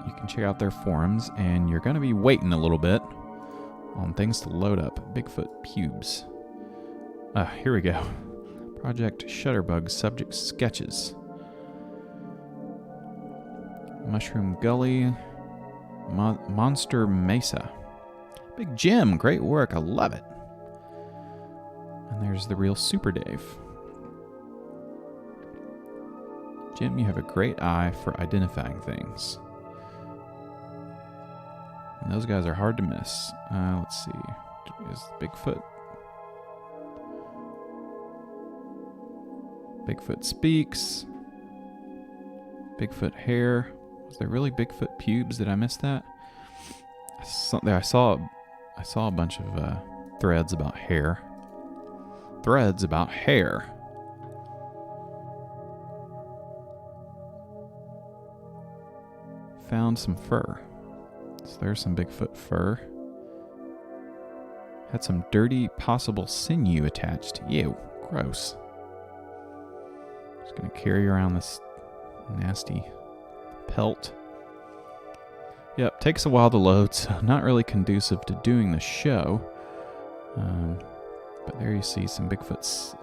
You can check out their forums, and you're going to be waiting a little bit on things to load up. Bigfoot pubes. Here we go. Project Shutterbug subject sketches. Mushroom Gully. Monster Mesa. Big Jim, great work. I love it. And there's the real Super Dave. Jim, you have a great eye for identifying things. And those guys are hard to miss. Let's see. Is Bigfoot? Bigfoot speaks. Bigfoot hair. Was there really Bigfoot pubes? Did I miss that? I saw a bunch of threads about hair. Threads about hair. Found some fur. So there's some Bigfoot fur. Had some dirty possible sinew attached. Ew, gross. Just gonna carry around this nasty pelt. Yep, takes a while to load, so not really conducive to doing the show. But there you see some Bigfoot's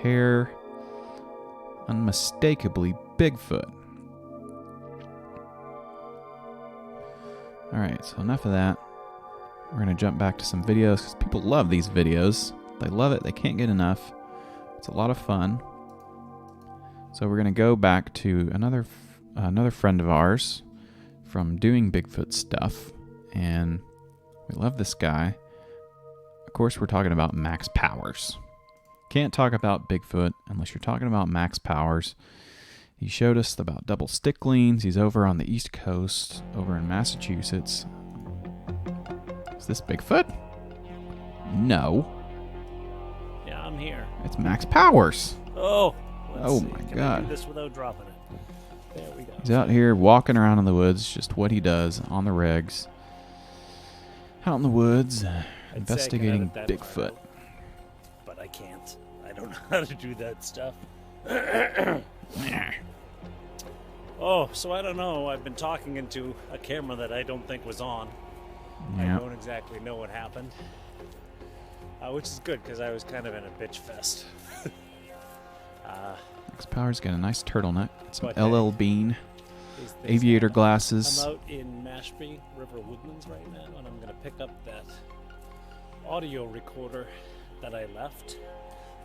hair. Unmistakably Bigfoot. Alright, so enough of that. We're going to jump back to some videos because people love these videos. They love it. They can't get enough. It's a lot of fun. So we're going to go back to another friend of ours from doing Bigfoot stuff. And we love this guy. Of course, we're talking about Max Powers. Can't talk about Bigfoot unless you're talking about Max Powers. He showed us about double sticklings. He's over on the East Coast, over in Massachusetts. Is this Bigfoot? No. Yeah, I'm here. It's Max Powers. Oh, oh see. my Can God. I do this without dropping it? There we go. He's out here walking around in the woods, just what he does on the regs. Out in the woods, investigating Bigfoot. But I can't. I don't know how to do that stuff. Oh, so I don't know. I've been talking into a camera that I don't think was on. Yeah. I don't exactly know what happened. Which is good, because I was kind of in a bitch fest. Max Powers got a nice turtleneck, some But, LL Bean, these aviator I'm glasses. out in Mashpee River Woodlands right now, and I'm going to pick up that audio recorder that I left.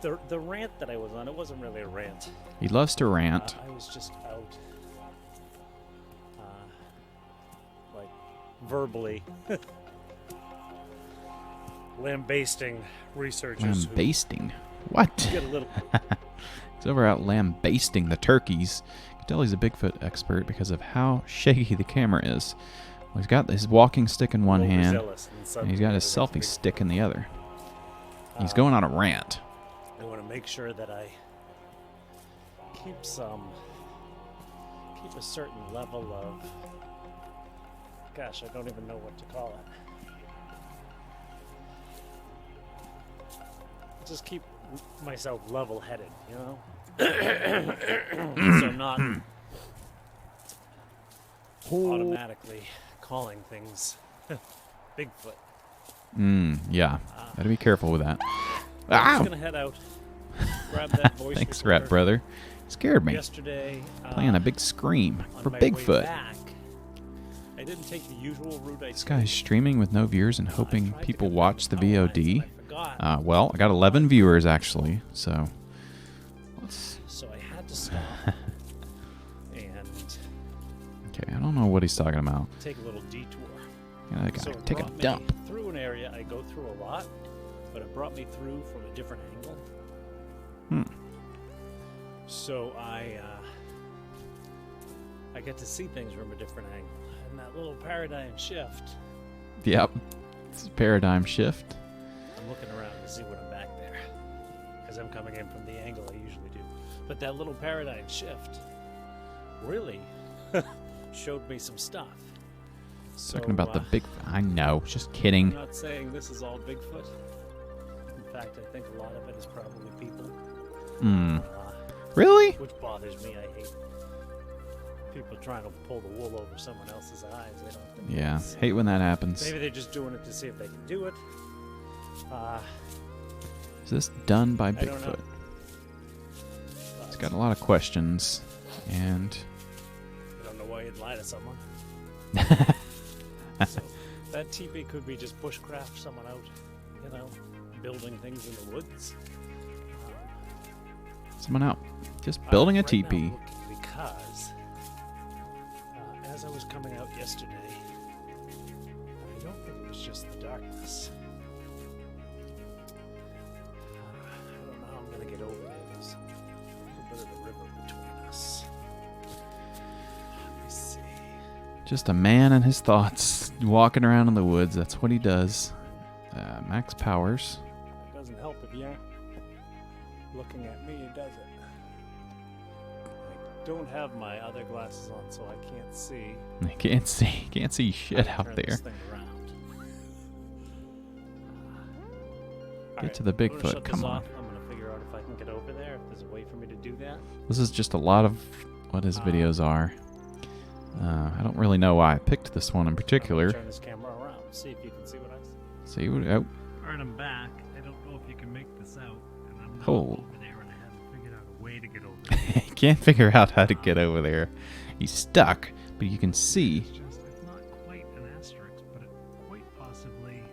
The rant that I was on, it wasn't really a rant. He loves to rant. I was just out, like, verbally lambasting researchers. Lambasting? What? Get a little. He's over out lambasting the turkeys. You can tell he's a Bigfoot expert because of how shaky the camera is. Well, he's got his walking stick in one hand, and he's got his selfie stick in the other. He's going on a rant. I want to make sure that I keep a certain level of, gosh, I don't even know what to call it. Just keep myself level-headed, you know? So I'm not automatically calling things Bigfoot. Yeah. Gotta be careful with that. I'm just gonna head out, grab that voice Thanks, recorder. Rat Brother. Scared me. Yesterday, Playing a big scream on for my way Bigfoot. back, I didn't take the usual route I This took. guy's streaming with no viewers and hoping tried to people connect watch the with my lines, VOD. and I forgot. Well, I got 11 viewers actually, so So I had to stop Okay, I don't know what he's talking about. Take a little detour. Yeah, I gotta So it take a brought me dump. through an area I go through a lot, but it brought me through from a different angle. Hmm. So I get to see things from a different angle, and that little paradigm shift. Yep. It's a paradigm shift. I'm looking around to see when I'm back there, because I'm coming in from the angle I usually do. But that little paradigm shift really showed me some stuff. So, Talking about the big... I know. Just kidding. I'm not saying this is all Bigfoot. In fact, I think a lot of it is probably people. Hmm. Really? Which bothers me. I hate people trying to pull the wool over someone else's eyes. I don't think Yeah. that's- Hate when that happens. Maybe they're just doing it to see if they can do it. Is this done by I don't know. Bigfoot? But It's got a lot of questions. And... I don't know why you'd lie to someone. So that teepee could be just bushcraft, someone out, you know, building things in the woods. Someone out. Just building a Right now I'm teepee. looking because as I was coming out yesterday, I don't think it was just the darkness. I don't know how I'm going to get over there. There's a little bit of the river between us. Let me see. Just a man and his thoughts. Walking around in the woods. That's what he does. Max Powers. It doesn't help if you're looking at me, does it? I don't have my other glasses on, so I can't see. I can't see shit how to out turn there. this thing around. Get to the I'm gonna Bigfoot, shut come this on. off. I'm gonna figure out if I can get over there. If there's a way for me to do that. This is just a lot of what his videos are. I don't really know why I picked this one in I'm particular. gonna turn this camera around. See if you can see what I see. See what? Oh, Alright, I'm back. I don't know if you can make this out. And I'm not Oh. over there, and I haven't figured out a way to get over there. he can't figure out how to get over there. He's stuck, but you can see. It's not quite an asterisk, but it quite possibly.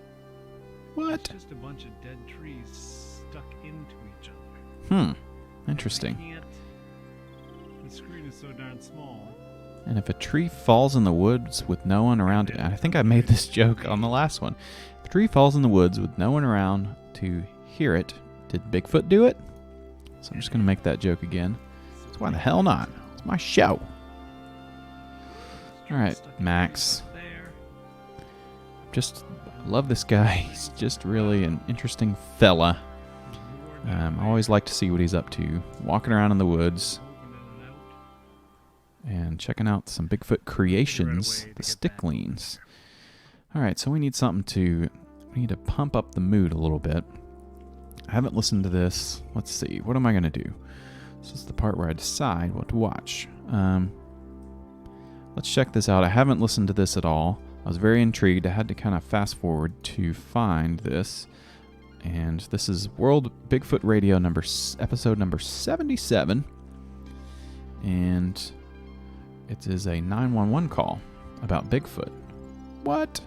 What? It's just a bunch of dead trees stuck into each other. Interesting. The screen is so darn small. And if a tree falls in the woods with no one around it, I think I made this joke on the last one. If a tree falls in the woods with no one around to hear it, did Bigfoot do it? So I'm just going to make that joke again. So why the hell not? It's my show. Alright, Max. Just love this guy. He's just really an interesting fella. I always like to see what he's up to. Walking around in the woods. And checking out some Bigfoot creations, the sticklings. Alright, so we need something to... We need to pump up the mood a little bit. I haven't listened to this. Let's see. What am I going to do? This is the part where I decide what to watch. Let's check this out. I haven't listened to this at all. I was very intrigued. I had to kind of fast forward to find this. And this is World Bigfoot Radio episode number 77. And it is a 911 call about Bigfoot. What?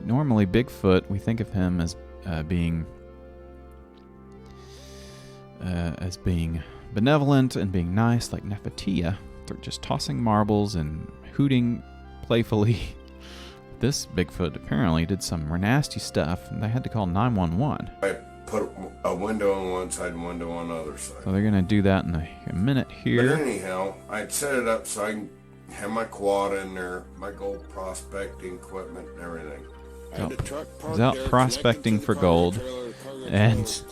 Normally Bigfoot, we think of him as being benevolent and being nice, like Nefertia. They're just tossing marbles and hooting playfully. This Bigfoot apparently did some nasty stuff, and they had to call 911. I put a window on one side and window on the other side. So they're going to do that in a minute here. But anyhow, I'd set it up so I can have my quad in there, my gold prospecting equipment and everything. He's out prospecting for gold, and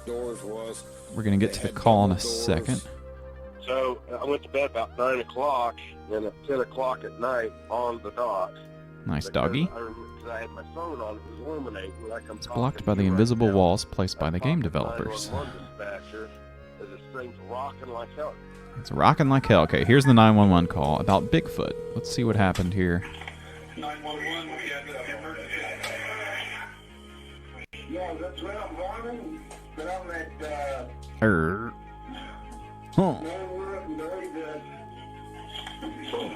we're going to get to the call in a second. So I went to bed about 9 o'clock, and at 10 o'clock at night on the dot. Nice doggy. Because I had my phone on, it was illuminating. Like I'm It's blocked by the invisible walls placed by the game developers. Thing's rocking like hell. It's rocking like hell. Okay, here's the 911 call about Bigfoot. Let's see what happened here. 911, we got the emergency. Yeah, that's what I'm running, but I'm at, Huh.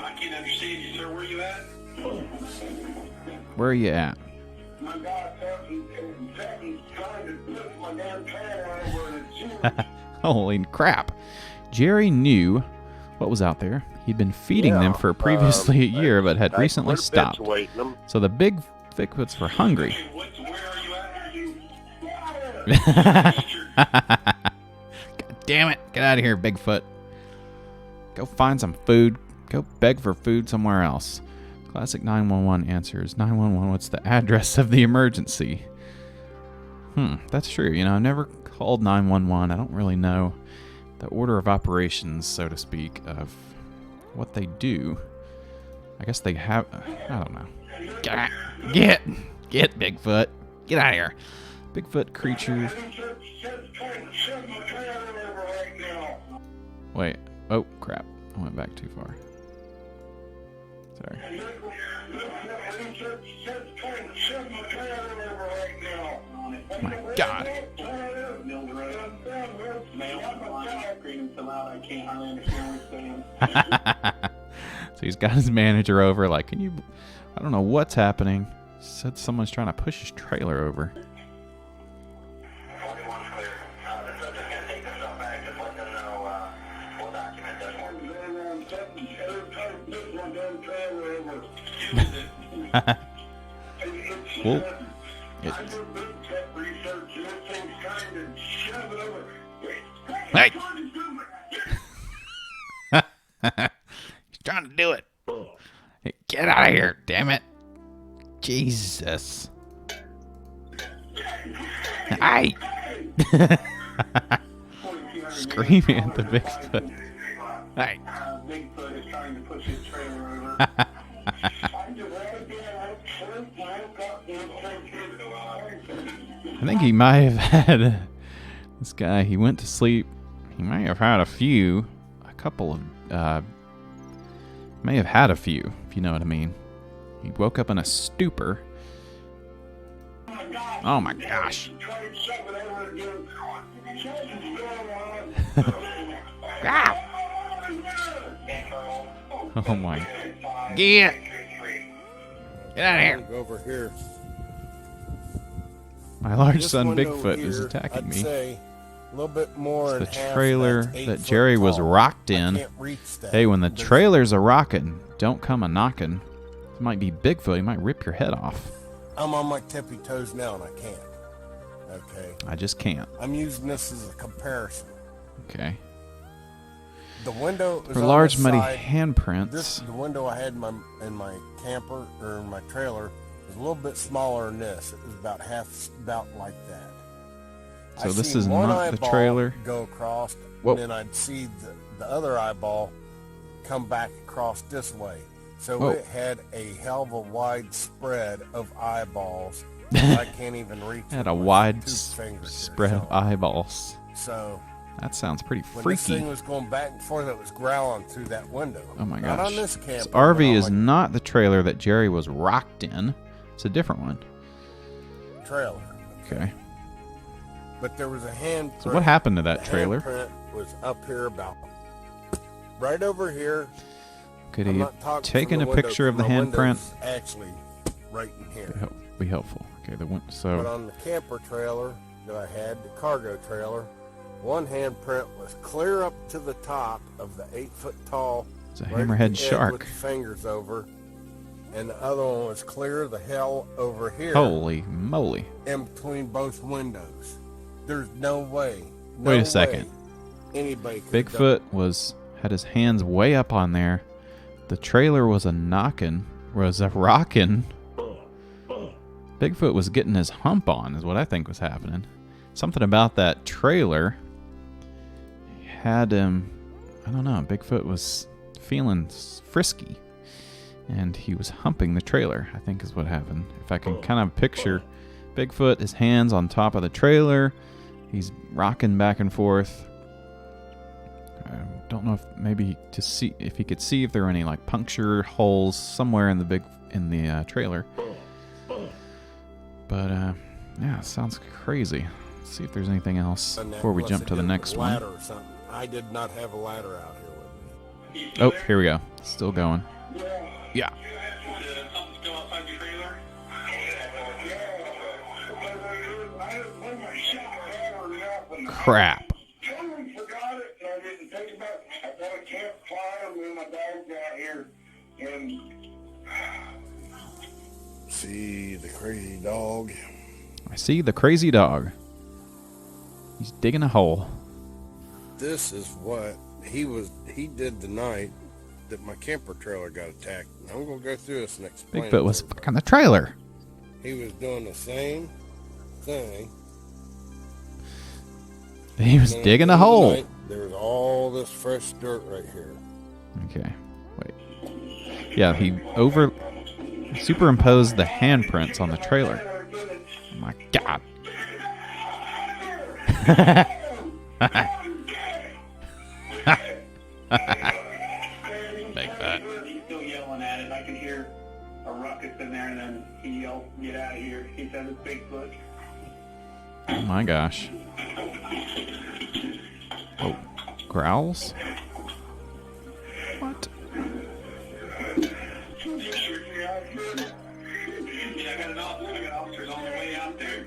I can't understand you, sir. Where you at? Where are you at? My guy's trying to put my damn car over in the Holy crap. Jerry knew what was out there. He'd been feeding them for previously a year, but had recently stopped. So the big Bigfoots were hungry. God damn it. Get out of here, Bigfoot. Go find some food. Go beg for food somewhere else. Classic 911 answers. 911, what's the address of the emergency? That's true. You know, I've never called 911. I don't really know the order of operations, so to speak, of what they do. I guess they have... I don't know. Get Bigfoot. Get out of here. Bigfoot creature. Wait. Oh, crap. I went back too far. Sorry. Oh my God. So he's got his manager over, like, can you... I don't know what's happening. Said someone's trying to push his trailer over. Well, hey! He's trying to do it. Hey, get out of here, damn it. Jesus. Hey! Screaming at the Bigfoot. Hey. Bigfoot is trying to push his trailer over. I think he might have had this guy. He went to sleep. He may have had a couple of, may have had a few, if you know what I mean. He woke up in a stupor. Oh my gosh. Ah! Oh my. Get out of here. Over here. My large son Bigfoot is attacking me. A little bit more it's the trailer that Jerry was rocked in. Hey, when the trailers are rocking, don't come a knocking. It might be Bigfoot. He might rip your head off. I'm on my tippy toes now and I can't. Okay. I just can't. I'm using this as a comparison. Okay. The window is for on large this muddy side. handprints. The window I had in my camper or in my trailer was a little bit smaller than this. It was about like that. So this is not the trailer. Go across, Whoa. and then I'd see the other eyeball come back across this way. So Whoa. it had a hell of a wide spread of eyeballs. I can't even reach. It had a with wide two fingers spread here. of eyeballs. So that sounds pretty when freaky. this thing was going back and forth, it was growling through that window. Oh my Not gosh. on this camper. This RV but on is my not the trailer that Jerry was rocked in. It's a different one. trailer. Okay. But there was a handprint. So what happened to that The trailer? handprint was up here about right over here. Could I'm he not have talking taken from a the window, picture of the my window's handprint? Actually, right in here. Be helpful. Okay, But so on the camper trailer that I had, the cargo trailer, one handprint was clear up to the top of the 8-foot tall. it's a right at the hammerhead edge shark. With the fingers over, and the other one was clear the hell over here. Holy moly. In between both windows. There's no way. Wait a second. Anybody could Bigfoot had his hands way up on there. The trailer was a rockin'. Bigfoot was getting his hump on, is what I think was happening. Something about that trailer had him, I don't know, Bigfoot was feeling frisky. And he was humping the trailer, I think is what happened. If I can kind of picture Bigfoot, his hands on top of the trailer. He's rocking back and forth. I don't know if maybe to see if he could see if there were any like puncture holes somewhere in the trailer. But yeah, it sounds crazy. Let's see if there's anything else before we jump to the next one. Or something. I did not have a ladder out here with me. Oh, here we go. Still going. Yeah. Crap. Totally forgot it, and I didn't think about it. I bought a campfire, me and my dog See the crazy dog. I see the crazy dog. He's digging a hole. This is what he did the night that my camper trailer got attacked. And I'm going to go through this and explain. Bigfoot was fucking the trailer. He was doing the same thing. He was digging a hole. Night, there was all this fresh dirt right here. Okay, wait. Yeah, he superimposed the handprints on the trailer. Oh my God. Bigfoot. He's still yelling at it. I can hear a ruckus in there, and then he yells, "Get out of here." He says it's Bigfoot. Oh my gosh. Oh, growls? What? Yeah, I got an officer on the way out there.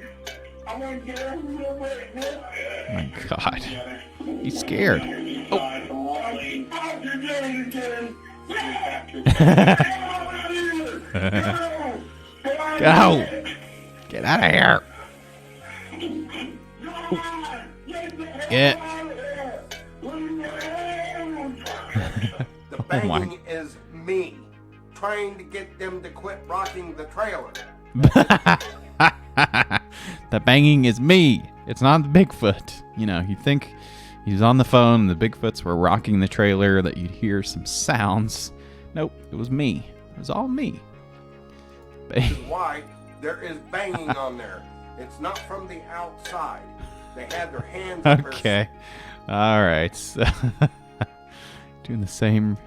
I want to get out real quick. Oh my God. He's scared. Oh. Go! Get out of here! Get. The banging is me trying to get them to quit rocking the trailer. The banging is me. It's not the Bigfoot. You know, you'd think he's on the phone and the Bigfoots were rocking the trailer, that you'd hear some sounds. Nope, it was me. It was all me. This is why there is banging on there. It's not from the outside. They had their hands up their Okay. All right. So doing the same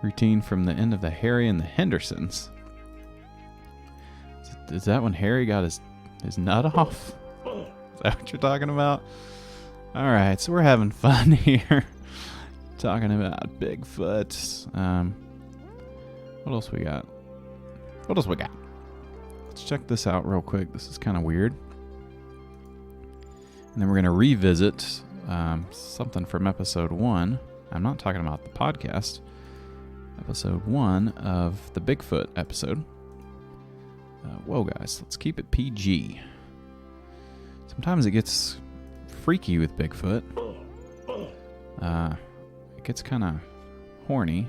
routine from the end of the Harry and the Hendersons. Is that when Harry got his nut off? Is that what you're talking about? All right. So we're having fun here. Talking about Bigfoot. What else we got? Let's check this out real quick. This is kind of weird. And then we're going to revisit something from episode 1. I'm not talking about the podcast. Episode 1 of the Bigfoot episode. Whoa, guys, let's keep it PG. Sometimes it gets freaky with Bigfoot. It gets kind of horny.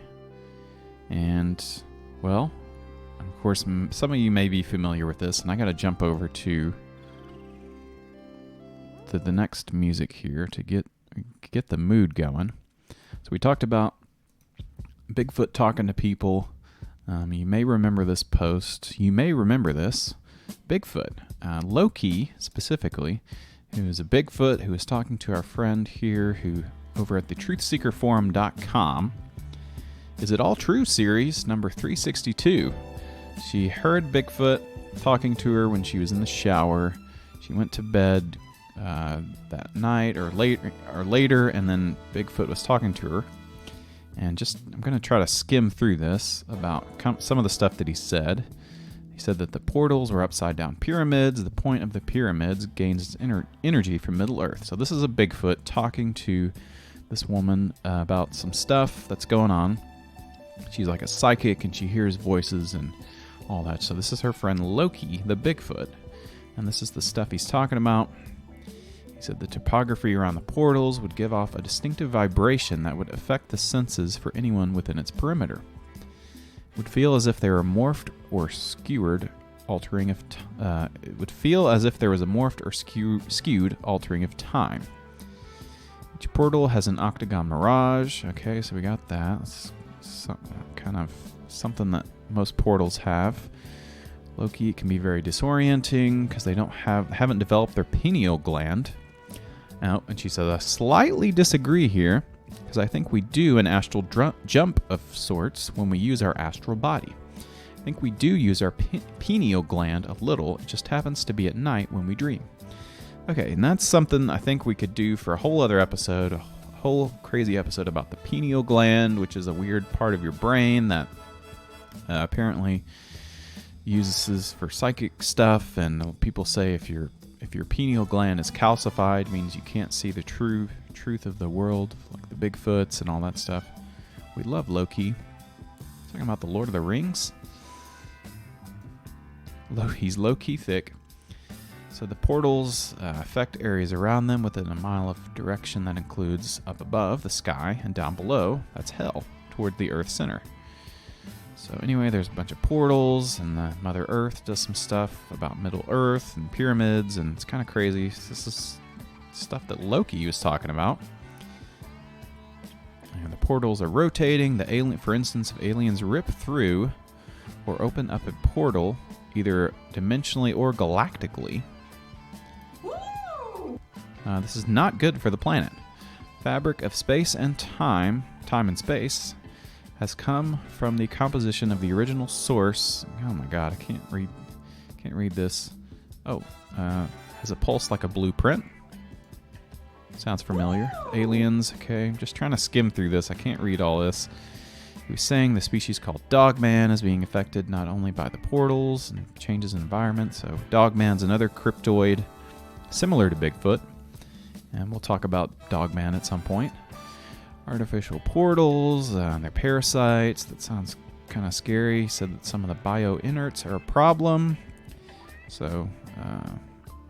And, well, of course, some of you may be familiar with this, and I got to jump over to the next music here to get the mood going. So we talked about Bigfoot talking to people. You may remember this post. You may remember this. Bigfoot. Loekey, specifically, who is a Bigfoot who is talking to our friend here who over at the truthseekerforum.com. Is It All True series number 362. She heard Bigfoot talking to her when she was in the shower. She went to bed that night or later, and then Bigfoot was talking to her. And I'm going to try to skim through this about some of the stuff that he said. He said that the portals were upside down pyramids. The point of the pyramids gains its energy from Middle Earth. So this is a Bigfoot talking to this woman about some stuff that's going on. She's like a psychic, and she hears voices and all that. So this is her friend Loekey, the Bigfoot. And this is the stuff he's talking about. He said the topography around the portals would give off a distinctive vibration that would affect the senses for anyone within its perimeter. It would feel as if they were morphed or skewed, altering of it would feel as if there was a morphed or skewed altering of time. Each portal has an octagon mirage. Okay, so we got that. It's kind of something that most portals have. Loekey, it can be very disorienting because they haven't developed their pineal gland. Now, and she says, I slightly disagree here because I think we do an astral jump of sorts when we use our astral body. I think we do use our pineal gland a little. It just happens to be at night when we dream. Okay, and that's something I think we could do for a whole other episode, a whole crazy episode about the pineal gland, which is a weird part of your brain that apparently uses for psychic stuff. And people say if your pineal gland is calcified, means you can't see the truth of the world, like the Bigfoots and all that stuff. We love Loekey. Talking about the Lord of the Rings. He's low-key thick. So the portals affect areas around them within a mile of direction that includes up above, the sky, and down below, that's hell, toward the Earth's center. So anyway, there's a bunch of portals, and the Mother Earth does some stuff about Middle Earth and pyramids, and it's kind of crazy. This is stuff that Loekey was talking about. And the portals are rotating. For instance, if aliens rip through or open up a portal, either dimensionally or galactically, this is not good for the planet. Fabric of space and time and space, has come from the composition of the original source. Oh my god, I can't read this. Has a pulse like a blueprint. Sounds familiar. Aliens, okay, I'm just trying to skim through this. I can't read all this. He was saying the species called Dogman is being affected not only by the portals and changes in environment. So Dogman's another cryptoid similar to Bigfoot. And we'll talk about Dogman at some point. Artificial portals, they're parasites. That sounds kind of scary. He said that some of the bio-inerts are a problem. So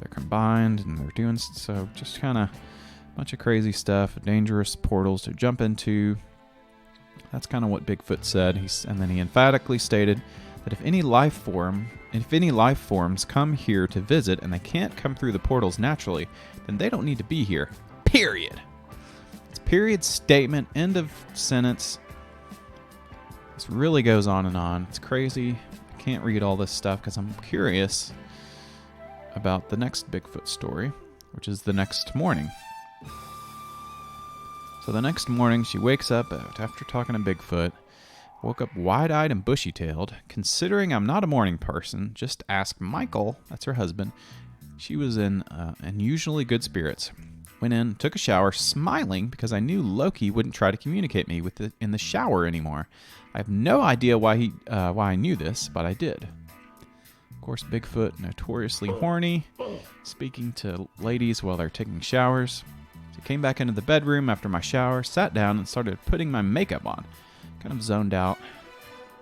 they're combined and they're doing so, just kind of a bunch of crazy stuff. Dangerous portals to jump into. That's kind of what Bigfoot said. And then he emphatically stated that if any life forms come here to visit and they can't come through the portals naturally, then they don't need to be here. Period. It's period statement, end of sentence. This really goes on and on. It's crazy. I can't read all this stuff because I'm curious about the next Bigfoot story, which is the next morning. So the next morning, she wakes up after talking to Bigfoot, woke up wide-eyed and bushy-tailed. Considering I'm not a morning person, just ask Michael, that's her husband. She was in unusually good spirits. Went in, took a shower, smiling because I knew Loekey wouldn't try to communicate me in the shower anymore. I have no idea why I knew this, but I did. Of course, Bigfoot, notoriously horny, speaking to ladies while they're taking showers. So I came back into the bedroom after my shower, sat down, and started putting my makeup on. Kind of zoned out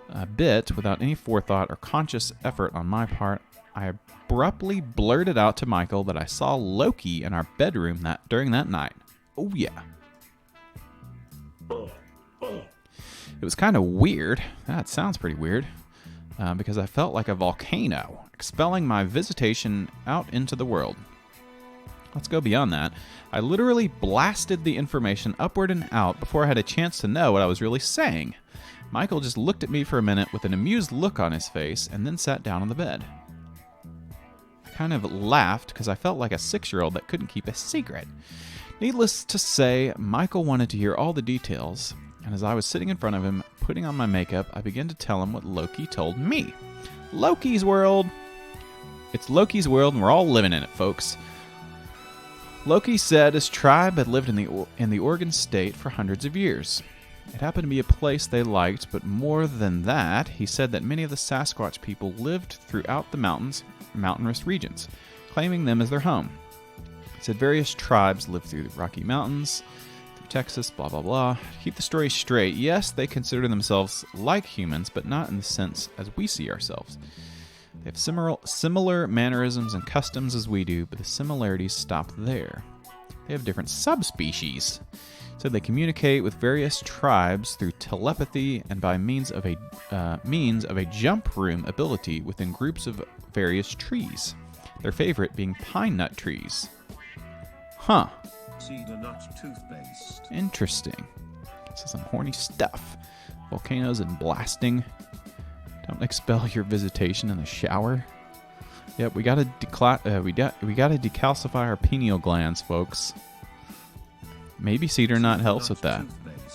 a bit without any forethought or conscious effort on my part. I abruptly blurted out to Michael that I saw Loekey in our bedroom during that night. Oh yeah. It was kind of weird. That sounds pretty weird. Because I felt like a volcano, expelling my visitation out into the world. Let's go beyond that. I literally blasted the information upward and out before I had a chance to know what I was really saying. Michael just looked at me for a minute with an amused look on his face and then sat down on the bed. I kind of laughed because I felt like a 6-year-old that couldn't keep a secret. Needless to say, Michael wanted to hear all the details, and as I was sitting in front of him, putting on my makeup, I began to tell him what Loekey told me. Loekey's world! It's Loekey's world, and we're all living in it, folks. Loekey said his tribe had lived in the Oregon State for hundreds of years. It happened to be a place they liked, but more than that, he said that many of the Sasquatch people lived throughout the mountainous regions, claiming them as their home. He said various tribes lived through the Rocky Mountains, through Texas, blah, blah, blah. To keep the story straight, yes, they consider themselves like humans, but not in the sense as we see ourselves. They have similar mannerisms and customs as we do, but the similarities stop there. They have different subspecies. So they communicate with various tribes through telepathy and by means of a jump room ability within groups of various trees. Their favorite being pine nut trees. Huh. Cedar nut toothpaste. Interesting. This is some horny stuff. Volcanoes and blasting. Don't expel your visitation in the shower. Yep, we gotta decalcify our pineal glands, folks. Maybe cedar nut helps with that.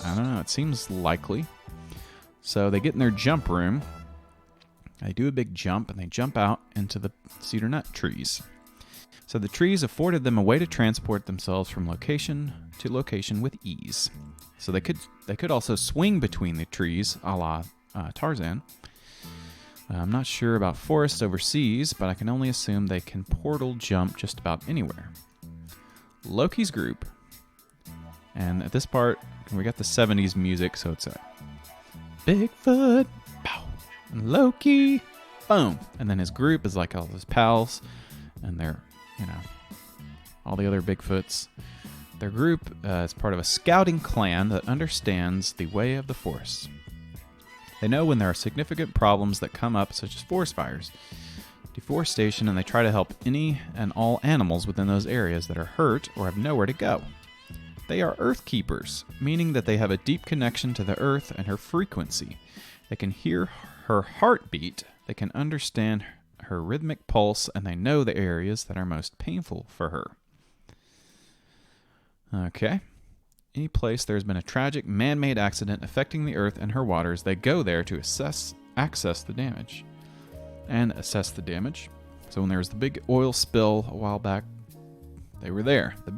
I don't know. It seems likely. So they get in their jump room. They do a big jump, and they jump out into the cedar nut trees. So the trees afforded them a way to transport themselves from location to location with ease. So they could also swing between the trees, a la Tarzan. I'm not sure about forests overseas, but I can only assume they can portal jump just about anywhere. Loekey's group, and at this part, we got the 70s music, so it's a Bigfoot, and Loekey, boom. And then his group is like all his pals, and they're, all the other Bigfoots. Their group is part of a scouting clan that understands the way of the forest. They know when there are significant problems that come up, such as forest fires, deforestation, and they try to help any and all animals within those areas that are hurt or have nowhere to go. They are earth keepers, meaning that they have a deep connection to the earth and her frequency. They can hear her heartbeat, they can understand her rhythmic pulse, and they know the areas that are most painful for her. Okay. Any place there's been a tragic man-made accident affecting the earth and her waters, they go there to access the damage. So when there was the big oil spill a while back, they were there. The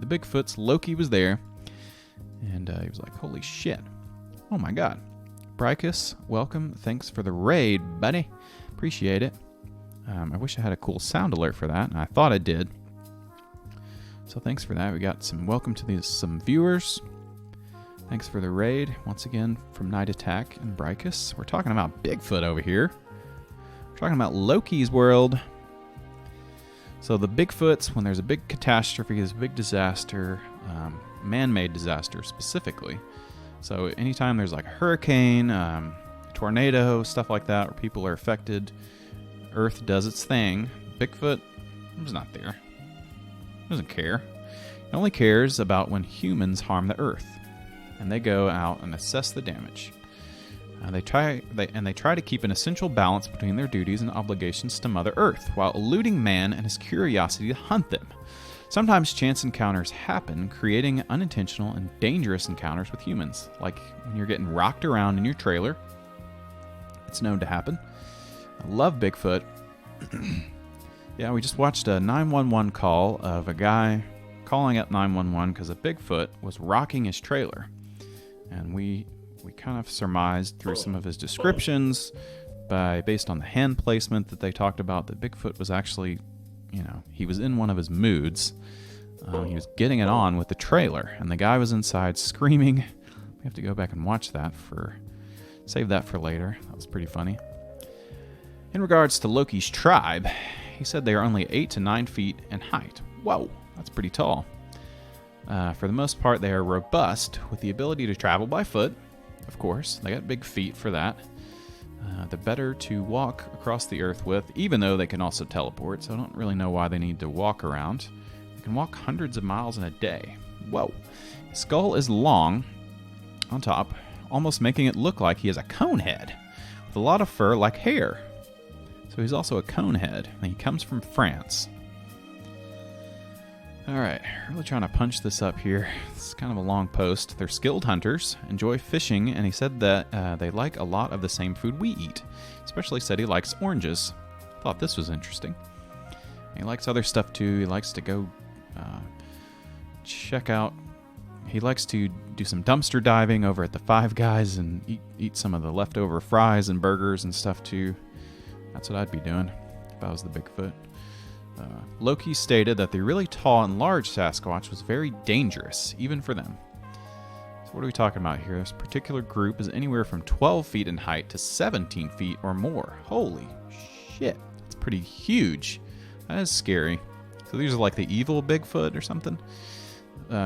Bigfoot's Loekey was there, and he was like, holy shit. Oh my god. Brycus, welcome. Thanks for the raid, buddy. Appreciate it. I wish I had a cool sound alert for that, and I thought I did. So thanks for that. We got some some viewers. Thanks for the raid. Once again, from Night Attack and Brycus. We're talking about Bigfoot over here. We're talking about Loekey's world. So the Bigfoots, when there's a big catastrophe, there's a big disaster, man-made disaster specifically. So anytime there's like a hurricane, tornado, stuff like that, where people are affected, Earth does its thing. Bigfoot is not there. Doesn't care. He only cares about when humans harm the Earth, and they go out and assess the damage. They try to keep an essential balance between their duties and obligations to Mother Earth, while eluding man and his curiosity to hunt them. Sometimes chance encounters happen, creating unintentional and dangerous encounters with humans, like when you're getting rocked around in your trailer. It's known to happen. I love Bigfoot. Yeah, we just watched a 911 call of a guy calling up 911 because a Bigfoot was rocking his trailer. And we kind of surmised through some of his descriptions, based on the hand placement that they talked about, that Bigfoot was actually, he was in one of his moods. He was getting it on with the trailer, and the guy was inside screaming. We have to go back and watch that save that for later. That was pretty funny. In regards to Loekey's tribe, he said they are only 8 to 9 feet in height. Whoa, that's pretty tall. For the most part, they are robust with the ability to travel by foot. Of course, they got big feet for that. They're better to walk across the earth with, even though they can also teleport, so I don't really know why they need to walk around. They can walk hundreds of miles in a day. Whoa. His skull is long on top, almost making it look like he has a cone head, with a lot of fur like hair. So he's also a cone head, and he comes from France. Alright, really trying to punch this up here. It's kind of a long post. They're skilled hunters, enjoy fishing, and he said that they like a lot of the same food we eat. Especially said he likes oranges. Thought this was interesting. He likes other stuff too. He likes to go check out. He likes to do some dumpster diving over at the Five Guys and eat some of the leftover fries and burgers and stuff too. That's what I'd be doing if I was the Bigfoot. Loekey stated that the really tall and large Sasquatch was very dangerous, even for them. So what are we talking about here? This particular group is anywhere from 12 feet in height to 17 feet or more. Holy shit. That's pretty huge. That is scary. So these are like the evil Bigfoot or something?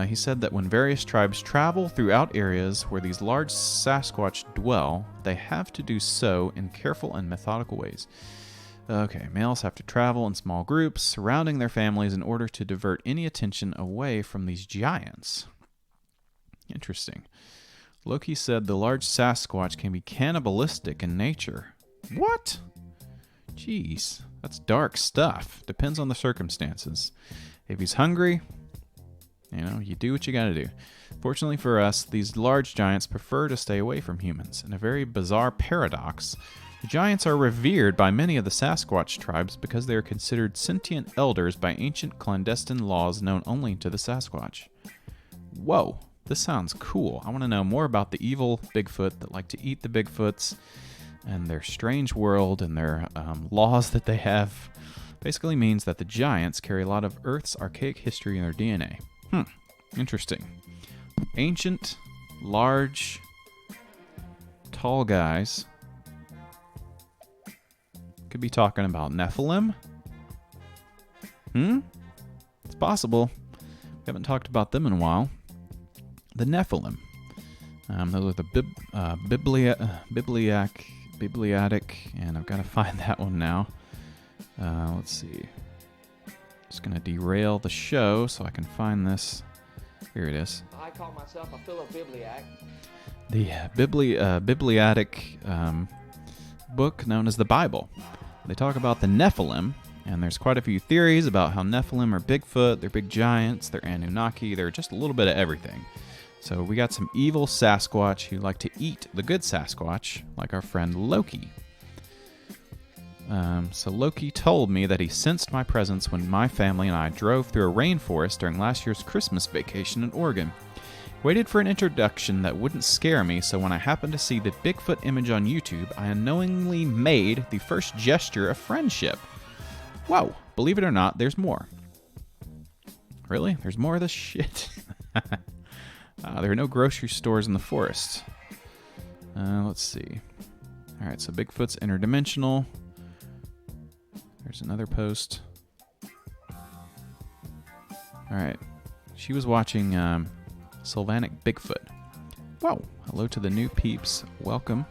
He said that when various tribes travel throughout areas where these large Sasquatch dwell, they have to do so in careful and methodical ways. Okay, males have to travel in small groups, surrounding their families in order to divert any attention away from these giants. Interesting. Loekey said the large Sasquatch can be cannibalistic in nature. What? Jeez, that's dark stuff. Depends on the circumstances. If he's hungry, you do what you gotta do. Fortunately for us, these large giants prefer to stay away from humans. In a very bizarre paradox, the giants are revered by many of the Sasquatch tribes because they are considered sentient elders by ancient clandestine laws known only to the Sasquatch. Whoa, this sounds cool. I want to know more about the evil Bigfoot that like to eat the Bigfoots and their strange world and their laws that they have. Basically means that the giants carry a lot of Earth's archaic history in their DNA. Interesting. Ancient, large, tall guys Could be talking about Nephilim. It's possible. We haven't talked about them in a while. The Nephilim. Those are the bibliatic, and I've got to find that one now. Let's see. Just going to derail the show so I can find this. Here it is. I call myself a philobibliac. The bibliatic book known as the Bible. They talk about the Nephilim, and there's quite a few theories about how Nephilim are Bigfoot, they're big giants, they're Anunnaki, they're just a little bit of everything. So we got some evil Sasquatch who like to eat the good Sasquatch, like our friend Loekey. So Loekey told me that he sensed my presence when my family and I drove through a rainforest during last year's Christmas vacation in Oregon. Waited for an introduction that wouldn't scare me, so when I happened to see the Bigfoot image on YouTube, I unknowingly made the first gesture of friendship. Whoa, believe it or not, there's more. Really? There's more of this shit? There are no grocery stores in the forest. Let's see. Alright, so Bigfoot's interdimensional. There's another post. Alright. She was watching Sylvanic Bigfoot. Whoa. Hello to the new peeps. Welcome.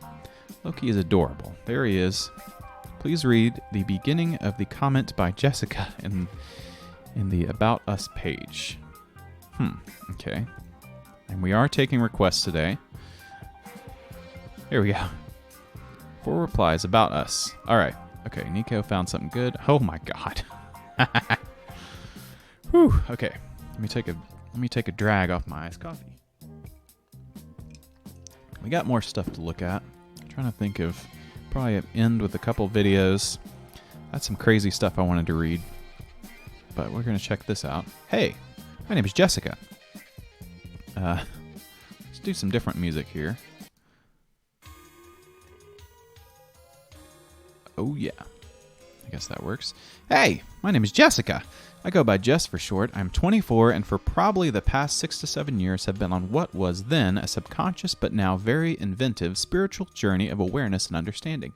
Loekey is adorable. There he is. Please read the beginning of the comment by Jessica in the About Us page. Okay. And we are taking requests today. Here we go. 4 replies about us. Alright. Okay, Nico found something good. Oh my god. Whew. Okay. Let me take a drag off my iced coffee. We got more stuff to look at. I'm trying to think of probably end with a couple videos. That's some crazy stuff I wanted to read. But we're gonna check this out. Hey, my name is Jessica. Let's do some different music here. Oh yeah. I guess that works. Hey, my name is Jessica. I go by Jess for short. I'm 24 and for probably the past 6 to 7 years have been on what was then a subconscious but now very inventive spiritual journey of awareness and understanding.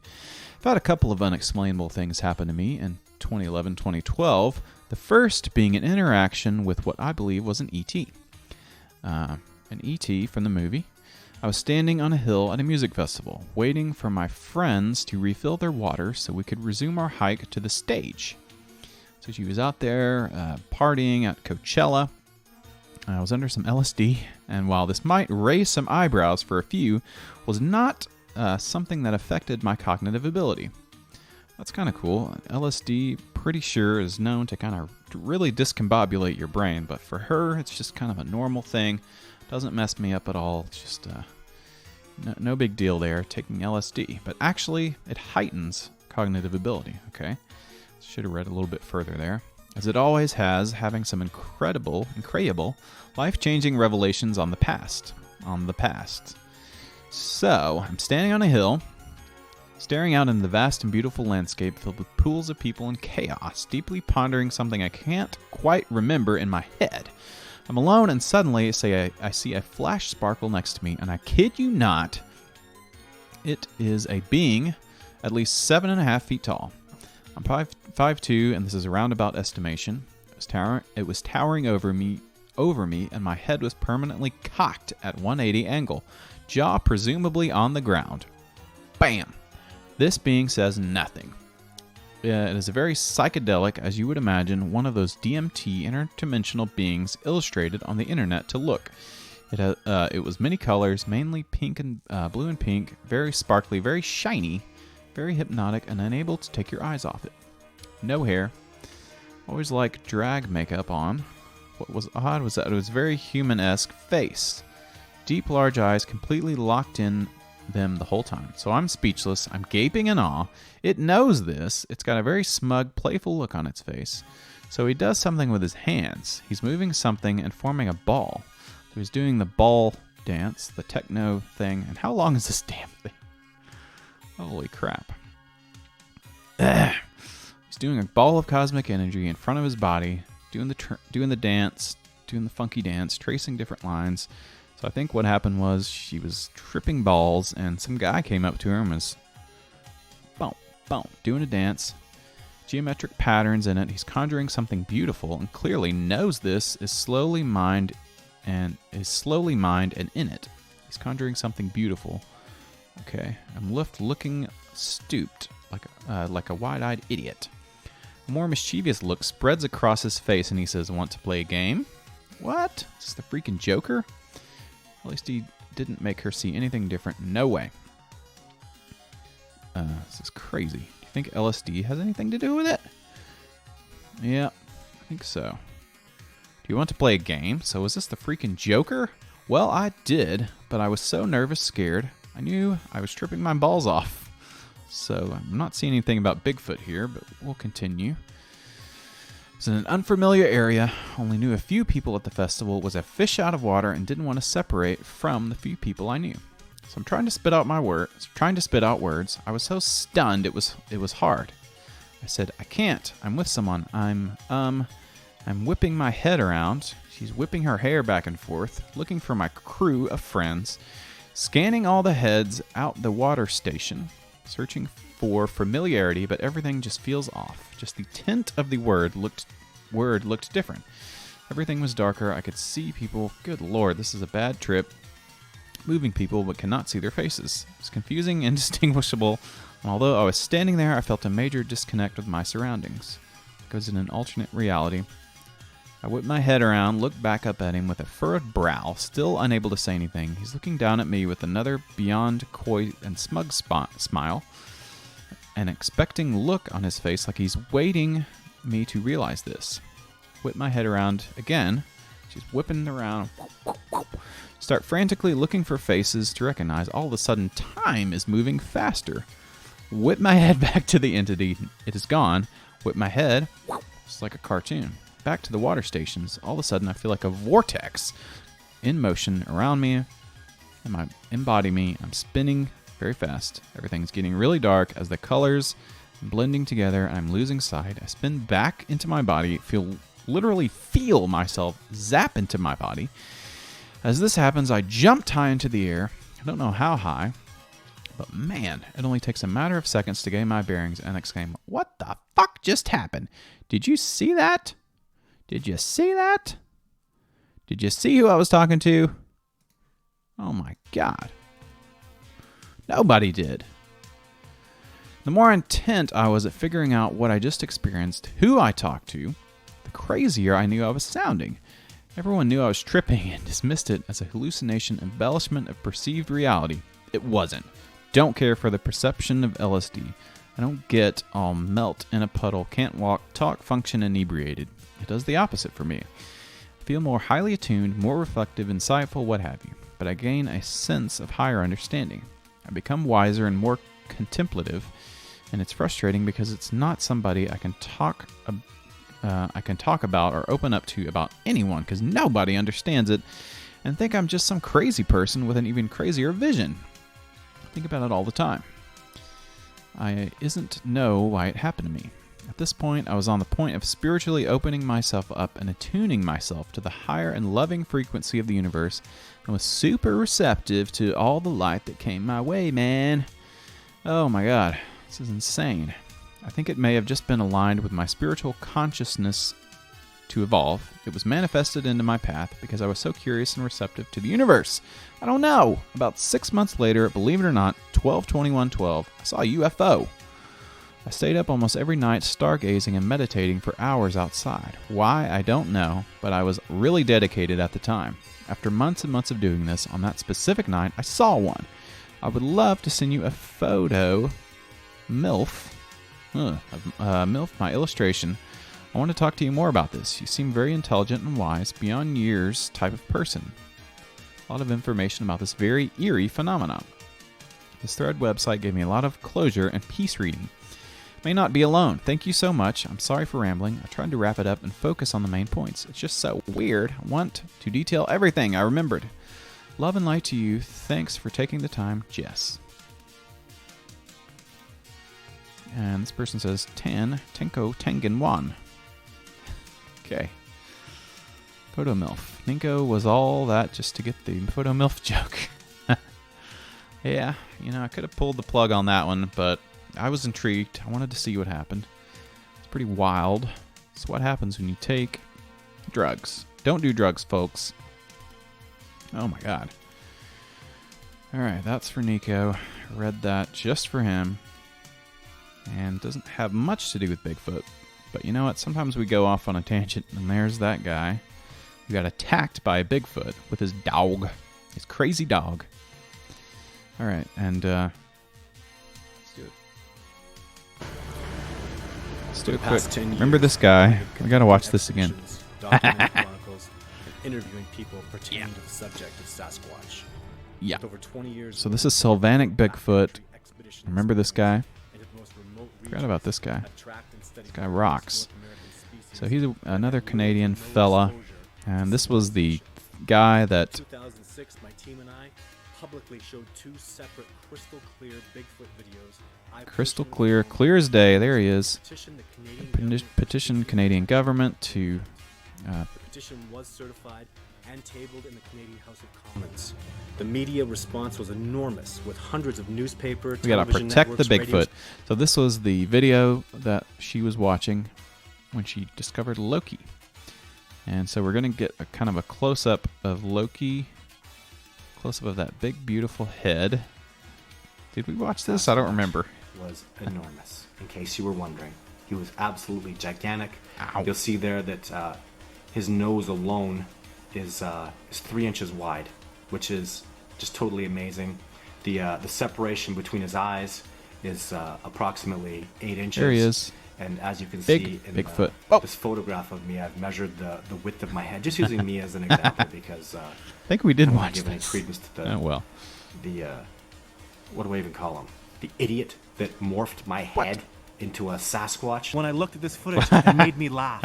I've had a couple of unexplainable things happen to me in 2011, 2012. The first being an interaction with what I believe was an ET. An ET from the movie. I was standing on a hill at a music festival, waiting for my friends to refill their water so we could resume our hike to the stage. So she was out there partying at Coachella. I was under some LSD, and while this might raise some eyebrows for a few, was not something that affected my cognitive ability. That's kind of cool. LSD, pretty sure, is known to kind of really discombobulate your brain, but for her, it's just kind of a normal thing. Doesn't mess me up at all. It's just no big deal there, taking LSD. But actually, it heightens cognitive ability, okay? Should have read a little bit further there. As it always has, having some incredible, life-changing revelations on the past. So, I'm standing on a hill, staring out into the vast and beautiful landscape filled with pools of people and chaos, deeply pondering something I can't quite remember in my head. I'm alone and suddenly I see a flash sparkle next to me, and I kid you not, it is a being at least 7.5 feet tall. I'm 5'2", and this is a roundabout estimation. It was towering over me, and my head was permanently cocked at 180 angle, jaw presumably on the ground. Bam! This being says nothing. It is a very psychedelic, as you would imagine, one of those DMT interdimensional beings illustrated on the internet to look. It was many colors, mainly pink and blue and pink, very sparkly, very shiny, very hypnotic, and unable to take your eyes off it. No hair. Always like drag makeup on. What was odd was that it was very human-esque face. Deep, large eyes completely locked in them the whole time. So I'm speechless. I'm gaping in awe. It knows this. It's got a very smug, playful look on its face. So he does something with his hands. He's moving something and forming a ball. So he's doing the ball dance, the techno thing. And how long is this damn thing? Holy crap. He's doing a ball of cosmic energy in front of his body, doing the dance, doing the funky dance, tracing different lines. So I think what happened was she was tripping balls, and some guy came up to her and was, boom, boom, doing a dance. Geometric patterns in it. He's conjuring something beautiful and clearly knows this is slowly mined and in it. He's conjuring something beautiful. Okay, I'm left looking stooped like a wide-eyed idiot. A more mischievous look spreads across his face and he says, "Want to play a game?" What? Is this the freaking Joker? At least he didn't make her see anything different. No way. This is crazy. Do you think LSD has anything to do with it? Yeah, I think so. Do you want to play a game? So is this the freaking Joker? Well, I did, but I was so nervous, scared. I knew I was tripping my balls off. So I'm not seeing anything about Bigfoot here, but we'll continue. It was in an unfamiliar area. Only knew a few people at the festival. Was a fish out of water and didn't want to separate from the few people I knew. So I'm trying to spit out words. I was so stunned it was hard. I said, "I can't. I'm with someone. I'm whipping my head around." She's whipping her hair back and forth, looking for my crew of friends, scanning all the heads out the water station, searching for familiarity, but everything just feels off. Just the tint of the word looked different. Everything was darker. I could see people. Good Lord, this is a bad trip. Moving people, but cannot see their faces. It's confusing, indistinguishable, and although I was standing there, I felt a major disconnect with my surroundings. I was in an alternate reality. I whipped my head around, looked back up at him with a furrowed brow, still unable to say anything. He's looking down at me with another beyond coy and smug smile, an expecting look on his face like he's waiting me to realize this. Whip my head around again. She's whipping around. Start frantically looking for faces to recognize. All of a sudden, time is moving faster. Whip my head back to the entity. It is gone. Whip my head. It's like a cartoon. Back to the water stations. All of a sudden, I feel like a vortex in motion around me. And my embody me. I'm spinning very fast. Everything's getting really dark as the colors blending together and I'm losing sight. I spin back into my body. Literally feel myself zap into my body. As this happens, I jumped high into the air. I don't know how high, but man, it only takes a matter of seconds to gain my bearings and exclaim, "What the fuck just happened? Did you see that? Did you see that? Did you see who I was talking to? Oh my God." Nobody did. The more intent I was at figuring out what I just experienced, who I talked to, the crazier I knew I was sounding. Everyone knew I was tripping and dismissed it as a hallucination embellishment of perceived reality. It wasn't. Don't care for the perception of LSD. I don't get all melt in a puddle, can't walk, talk, function inebriated. It does the opposite for me. I feel more highly attuned, more reflective, insightful, what have you. But I gain a sense of higher understanding. I become wiser and more contemplative, and it's frustrating because it's not somebody I can talk about or open up to about anyone because nobody understands it and think I'm just some crazy person with an even crazier vision. I think about it all the time. I isn't know why it happened to me. At this point, I was on the point of spiritually opening myself up and attuning myself to the higher and loving frequency of the universe and was super receptive to all the light that came my way, man. Oh my God, this is insane. I think it may have just been aligned with my spiritual consciousness to evolve. It was manifested into my path because I was so curious and receptive to the universe. I don't know. About 6 months later, believe it or not, 12/21/12, I saw a UFO. I stayed up almost every night stargazing and meditating for hours outside. Why, I don't know, but I was really dedicated at the time. After months and months of doing this, on that specific night, I saw one. I would love to send you a photo. MILF, my illustration. I want to talk to you more about this. You seem very intelligent and wise, beyond years type of person. A lot of information about this very eerie phenomenon. This Thread website gave me a lot of closure and peace reading. May not be alone. Thank you so much. I'm sorry for rambling. I tried to wrap it up and focus on the main points. It's just so weird. I want to detail everything I remembered. Love and light to you. Thanks for taking the time, Jess. And this person says, Tenko Tengen 1. Okay. Photo MILF. Ninko was all that just to get the Photo MILF joke. Yeah, I could have pulled the plug on that one, but I was intrigued. I wanted to see what happened. It's pretty wild. It's what happens when you take drugs. Don't do drugs, folks. Oh my god. Alright, that's for Nico. I read that just for him. And doesn't have much to do with Bigfoot. But you know what? Sometimes we go off on a tangent, and there's that guy who got attacked by a Bigfoot with his dog. His crazy dog. Alright, and let's do it. Let's do it quick. Remember this guy? We gotta watch this again. Interviewing people pertaining to the subject of Sasquatch. Yeah. With over 20 years So this is Sylvanic Bigfoot. Remember this guy? Forgot about this guy. This guy rocks. So he's another Canadian fella, and this was the guy that 2006, my team and I publicly showed 2 separate crystal clear Bigfoot videos. crystal clear, clear as day. There he is. Petitioned Canadian government to. The petition was certified and tabled in the Canadian House of Commons. The media response was enormous, with hundreds of newspaper, We gotta television protect the networks, Bigfoot. radios. So this was the video that she was watching when she discovered Loekey. And so we're gonna get a kind of a close-up of Loekey. Close-up of that big, beautiful head. Did we watch this? I don't remember. Was enormous, in case you were wondering. He was absolutely gigantic. Ow. You'll see there that his nose alone is 3 inches wide, which is just totally amazing. The separation between his eyes is approximately 8 inches. There he is. And as you can Big see in Bigfoot. this photograph of me, I've measured the width of my head, just using me as an example because I think we did I don't wanna watch give any this. credence to the, Oh, well. the what do I even call him? The idiot that morphed my head into a Sasquatch. When I looked at this footage, it made me laugh.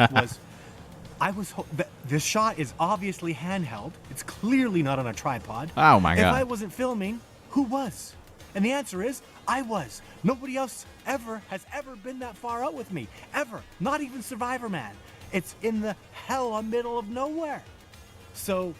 The shot is obviously handheld. It's clearly not on a tripod. Oh my God. If I wasn't filming, who was? And the answer is, I was. Nobody else has ever been that far out with me. Ever. Not even Survivor Man. It's in the hell middle of nowhere. So,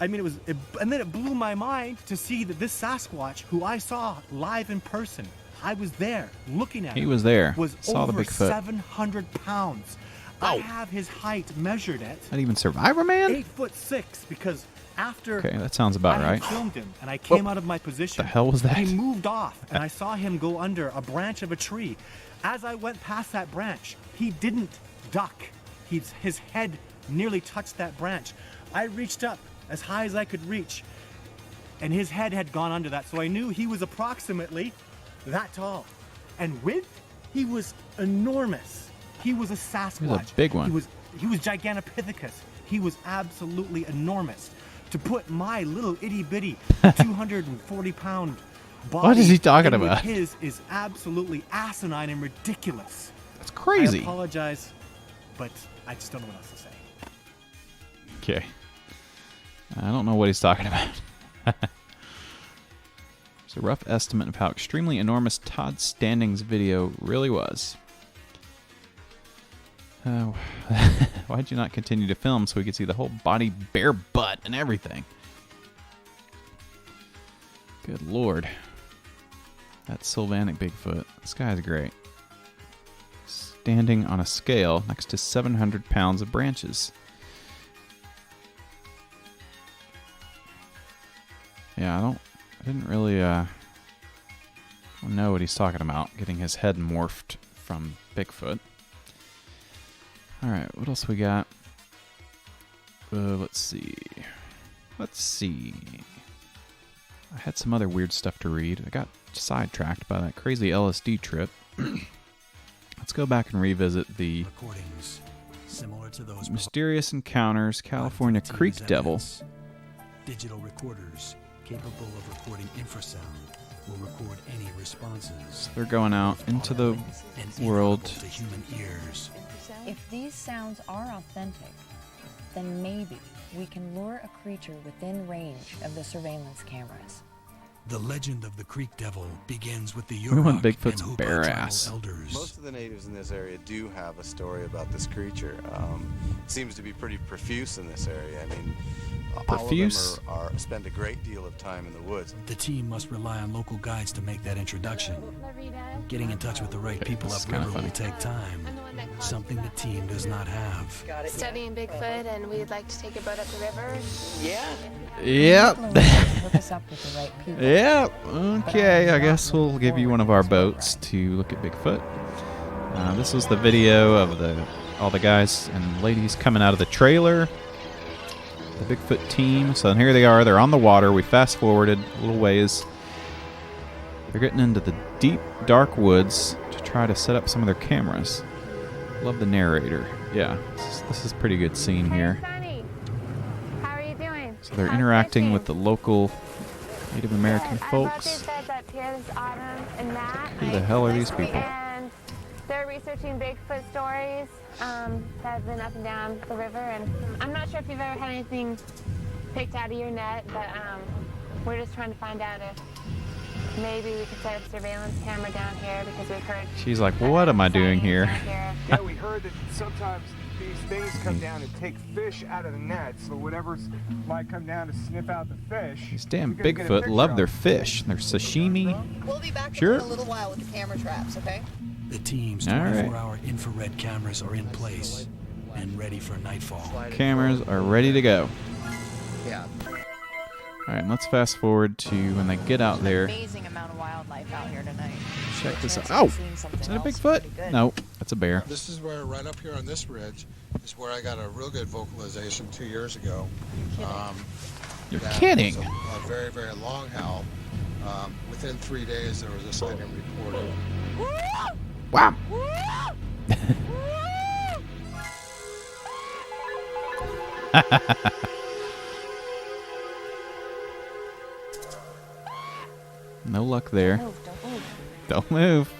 I mean, and then it blew my mind to see that this Sasquatch, who I saw live in person, I was there looking at him. He was there. Was Saw the over Bigfoot. 700 pounds. I have his height measured at Not even Survivor Man? 8'6", because after Okay, that sounds about I had right. filmed him and I came out of my position. The hell was that? He moved off and I saw him go under a branch of a tree. As I went past that branch, he didn't duck. His head nearly touched that branch. I reached up as high as I could reach, and his head had gone under that, so I knew he was approximately that tall. And width, he was enormous. He was a Sasquatch. He was a big one. He was Gigantopithecus. He was absolutely enormous. To put my little itty bitty 240-pound body What is he talking in with about? his is absolutely asinine and ridiculous. That's crazy. I apologize, but I just don't know what else to say. Okay. I don't know what he's talking about. It's a rough estimate of how extremely enormous Todd Standing's video really was. Why'd you not continue to film so we could see the whole body, bare butt, and everything? Good lord. That's Sylvanic Bigfoot. This guy's great. Standing on a scale next to 700 pounds of branches. Yeah, I didn't really know what he's talking about, getting his head morphed from Bigfoot. Alright, what else we got? Let's see. I had some other weird stuff to read. I got sidetracked by that crazy LSD trip. Let's go back and revisit the recordings similar to those Mysterious Encounters, California Creek Devil. Digital recorders capable of recording infrasound will record any responses. They're going out into the world. To human ears. If these sounds are authentic, then maybe we can lure a creature within range of the surveillance cameras. The legend of the Creek Devil begins with the We want Yurok Bigfoot's and Hoopa bare tribal ass. elders. Most of the natives in this area do have a story about this creature. It seems to be pretty profuse in this area. I mean, profuse. All of them spend a great deal of time in the woods. The team must rely on local guides to make that introduction. Getting in touch with the right people upriver will take time, something the team does not have. Studying Bigfoot, and we'd like to take a boat up the river. Yeah. Yep. Hook us up with the right people. Yep. Okay, I guess we'll give you one of our boats to look at Bigfoot. This was the video of all the guys and ladies coming out of the trailer. The Bigfoot team. So here they are. They're on the water. We fast forwarded a little ways. They're getting into the deep, dark woods to try to set up some of their cameras. Love the narrator. Yeah, this is a pretty good scene here. Sonny, how are you doing? So they're interacting with the local Native American I folks. brought these beds up here. This is Autumn and Matt. Who the hell are these people? And they're researching Bigfoot stories that have been up and down the river. And I'm not sure if you've ever had anything picked out of your net, but we're just trying to find out if maybe we could set up a surveillance camera down here because we've heard. She's like, well, what am I doing here? Yeah, we heard that sometimes these things come down and take fish out of the net, so whatever's might come down to sniff out the fish. These damn Bigfoot love their fish. Their sashimi. We'll be back Sure. in a little while with the camera traps, okay? The team's All right. 24-hour infrared cameras are in place and ready for nightfall. Cameras are ready to go. Yeah. All right, let's fast forward to when they get out there. Amazing amount of wildlife out here tonight. Check this out. Oh, is that a Bigfoot? No, that's a bear. This is where, right up here on this ridge, is where I got a real good vocalization 2 years ago. You're that kidding. was a very, very long howl. Within 3 days, there was a sighting reported. Wow. No luck there. Don't move.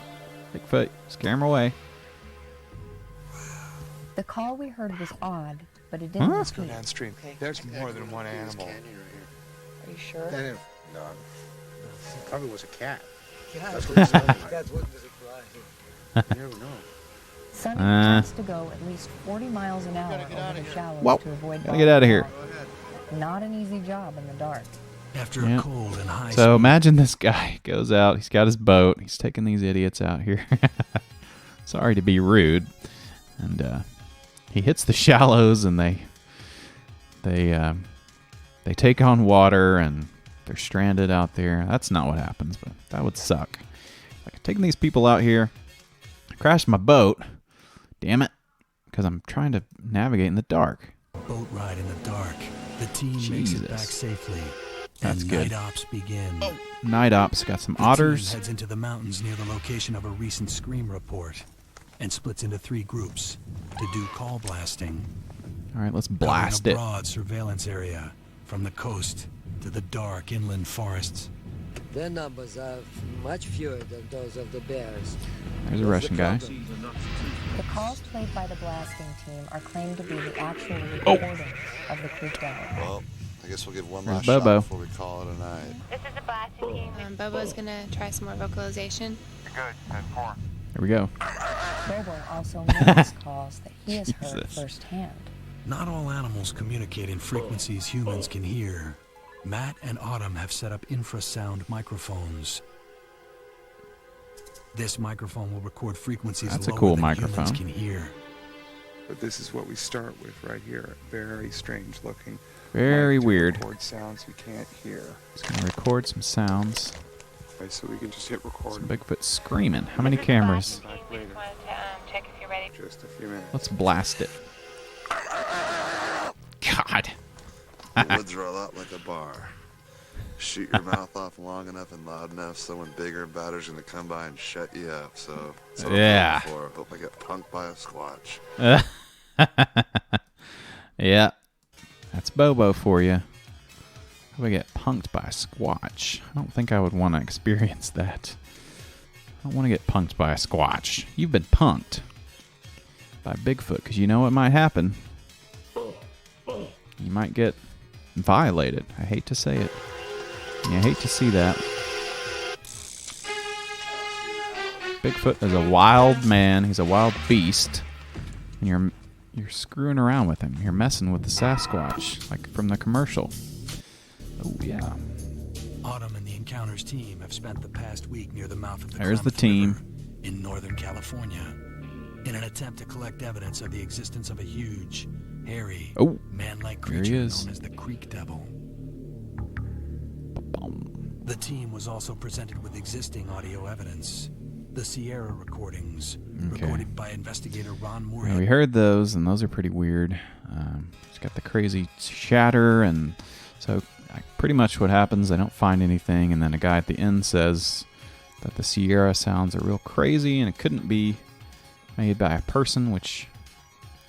Bigfoot, scare him away. The call we heard was odd, but it didn't Let's go repeat. downstream. There's more than one animal. Are you sure? No, probably was a cat. That's what it sounded like. That's what does it fly? You never know. Sonny has to go at least 40 miles an hour over the shallows Whoa. to avoid Gotta get out of here. Not an easy job in the dark. After Yeah. a cold and high So imagine this guy goes out. He's got his boat. He's taking these idiots out here. Sorry to be rude. And he hits the shallows, and they take on water, and they're stranded out there. That's not what happens, but that would suck. Like taking these people out here, I crashed my boat. Damn it, because I'm trying to navigate in the dark. boat ride in the dark. The team makes Jesus. it back safely. That's and good. night ops begin. Night ops got some The otters. team heads into the mountains near the location of a recent scream report and splits into 3 groups to do call blasting. All right, let's Covering blast a it. broad surveillance area from the coast to the dark inland forests. Their numbers are much fewer than those of the bears. There's a Russian guy. The calls played by the blasting team are claimed to be the actual recording of the creek dive. Well, I guess we'll give one There's last Bobo. shot before we call it a night. This is the blasting team. Bobo's gonna try some more vocalization. There we go. Bobo also makes calls that he has heard Jesus. firsthand. Not all animals communicate in frequencies humans can hear. Matt and Autumn have set up infrasound microphones. This microphone will record frequencies That's a lower cool than microphone. humans can hear. But this is what we start with right here. Very strange looking. Very mic to weird. Record sounds you can't hear. Just gonna record some sounds. Okay, so we can just hit record. Some Bigfoot screaming. How many cameras? Back later. Check if you're ready. Just a few minutes. Let's blast it. God. The woods are a lot like a bar. Shoot your mouth off long enough and loud enough, someone bigger and badder's gonna come by and shut you up. So that's what Yeah. I'm hoping for. Hope I get punked by a squatch. Yeah. That's Bobo for you. How do I get punked by a squatch? I don't think I would want to experience that. I don't want to get punked by a squatch. You've been punked by Bigfoot, because you know what might happen. You might get violated. I hate to say it. I hate to see that. Bigfoot is a wild man. He's a wild beast. And You're screwing around with him. You're messing with the Sasquatch, like from the commercial. Oh, yeah. Autumn and the Encounters team have spent the past week near the mouth of the There's the Klamath team. River in Northern California in an attempt to collect evidence of the existence of a huge, hairy, man-like there he creature is. known as the Creek Devil. The team was also presented with existing audio evidence. The Sierra recordings, recorded by investigator Ron Moore. Yeah, we heard those, and those are pretty weird. It's got the crazy chatter, and so pretty much what happens, they don't find anything, and then a guy at the end says that the Sierra sounds are real crazy, and it couldn't be made by a person, which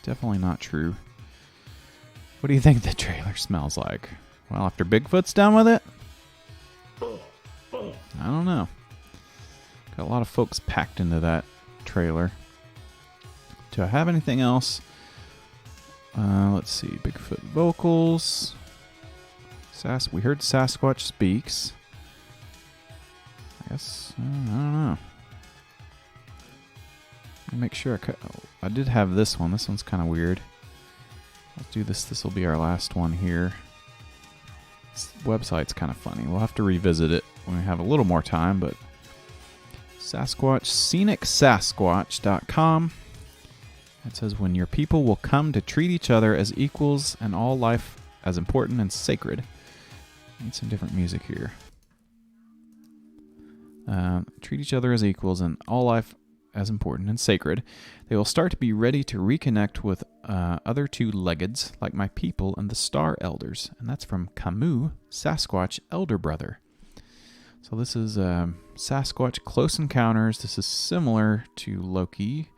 definitely not true. What do you think the trailer smells like? Well, after Bigfoot's done with it? I don't know. Got a lot of folks packed into that trailer. Do I have anything else? Let's see. Bigfoot vocals. We heard Sasquatch speaks. I guess, I don't know. Let me make sure I did have this one. This one's kind of weird. Let's do this. This will be our last one here. This website's kind of funny. We'll have to revisit it when we have a little more time, but Sasquatch, scenicsasquatch.com. It says, when your people will come to treat each other as equals and all life as important and sacred. Need some different music here. Treat each other as equals and all life as important and sacred. They will start to be ready to reconnect with other two-leggeds like my people and the Star Elders. And that's from Camus, Sasquatch Elder Brother. So this is Sasquatch Close Encounters. This is similar to Loekey.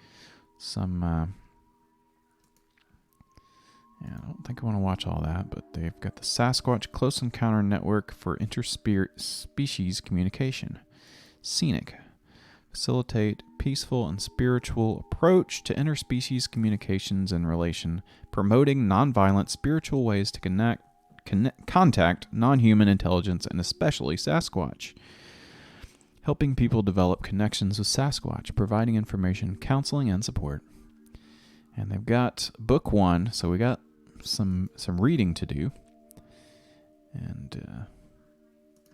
I don't think I want to watch all that, but they've got the Sasquatch Close Encounter Network for Interspecies Communication. Scenic. Facilitate peaceful and spiritual approach to interspecies communications and relation, promoting nonviolent spiritual ways to contact non-human intelligence and especially Sasquatch. Helping people develop connections with Sasquatch, providing information, counseling, and support. And they've got book 1, so we got some reading to do. And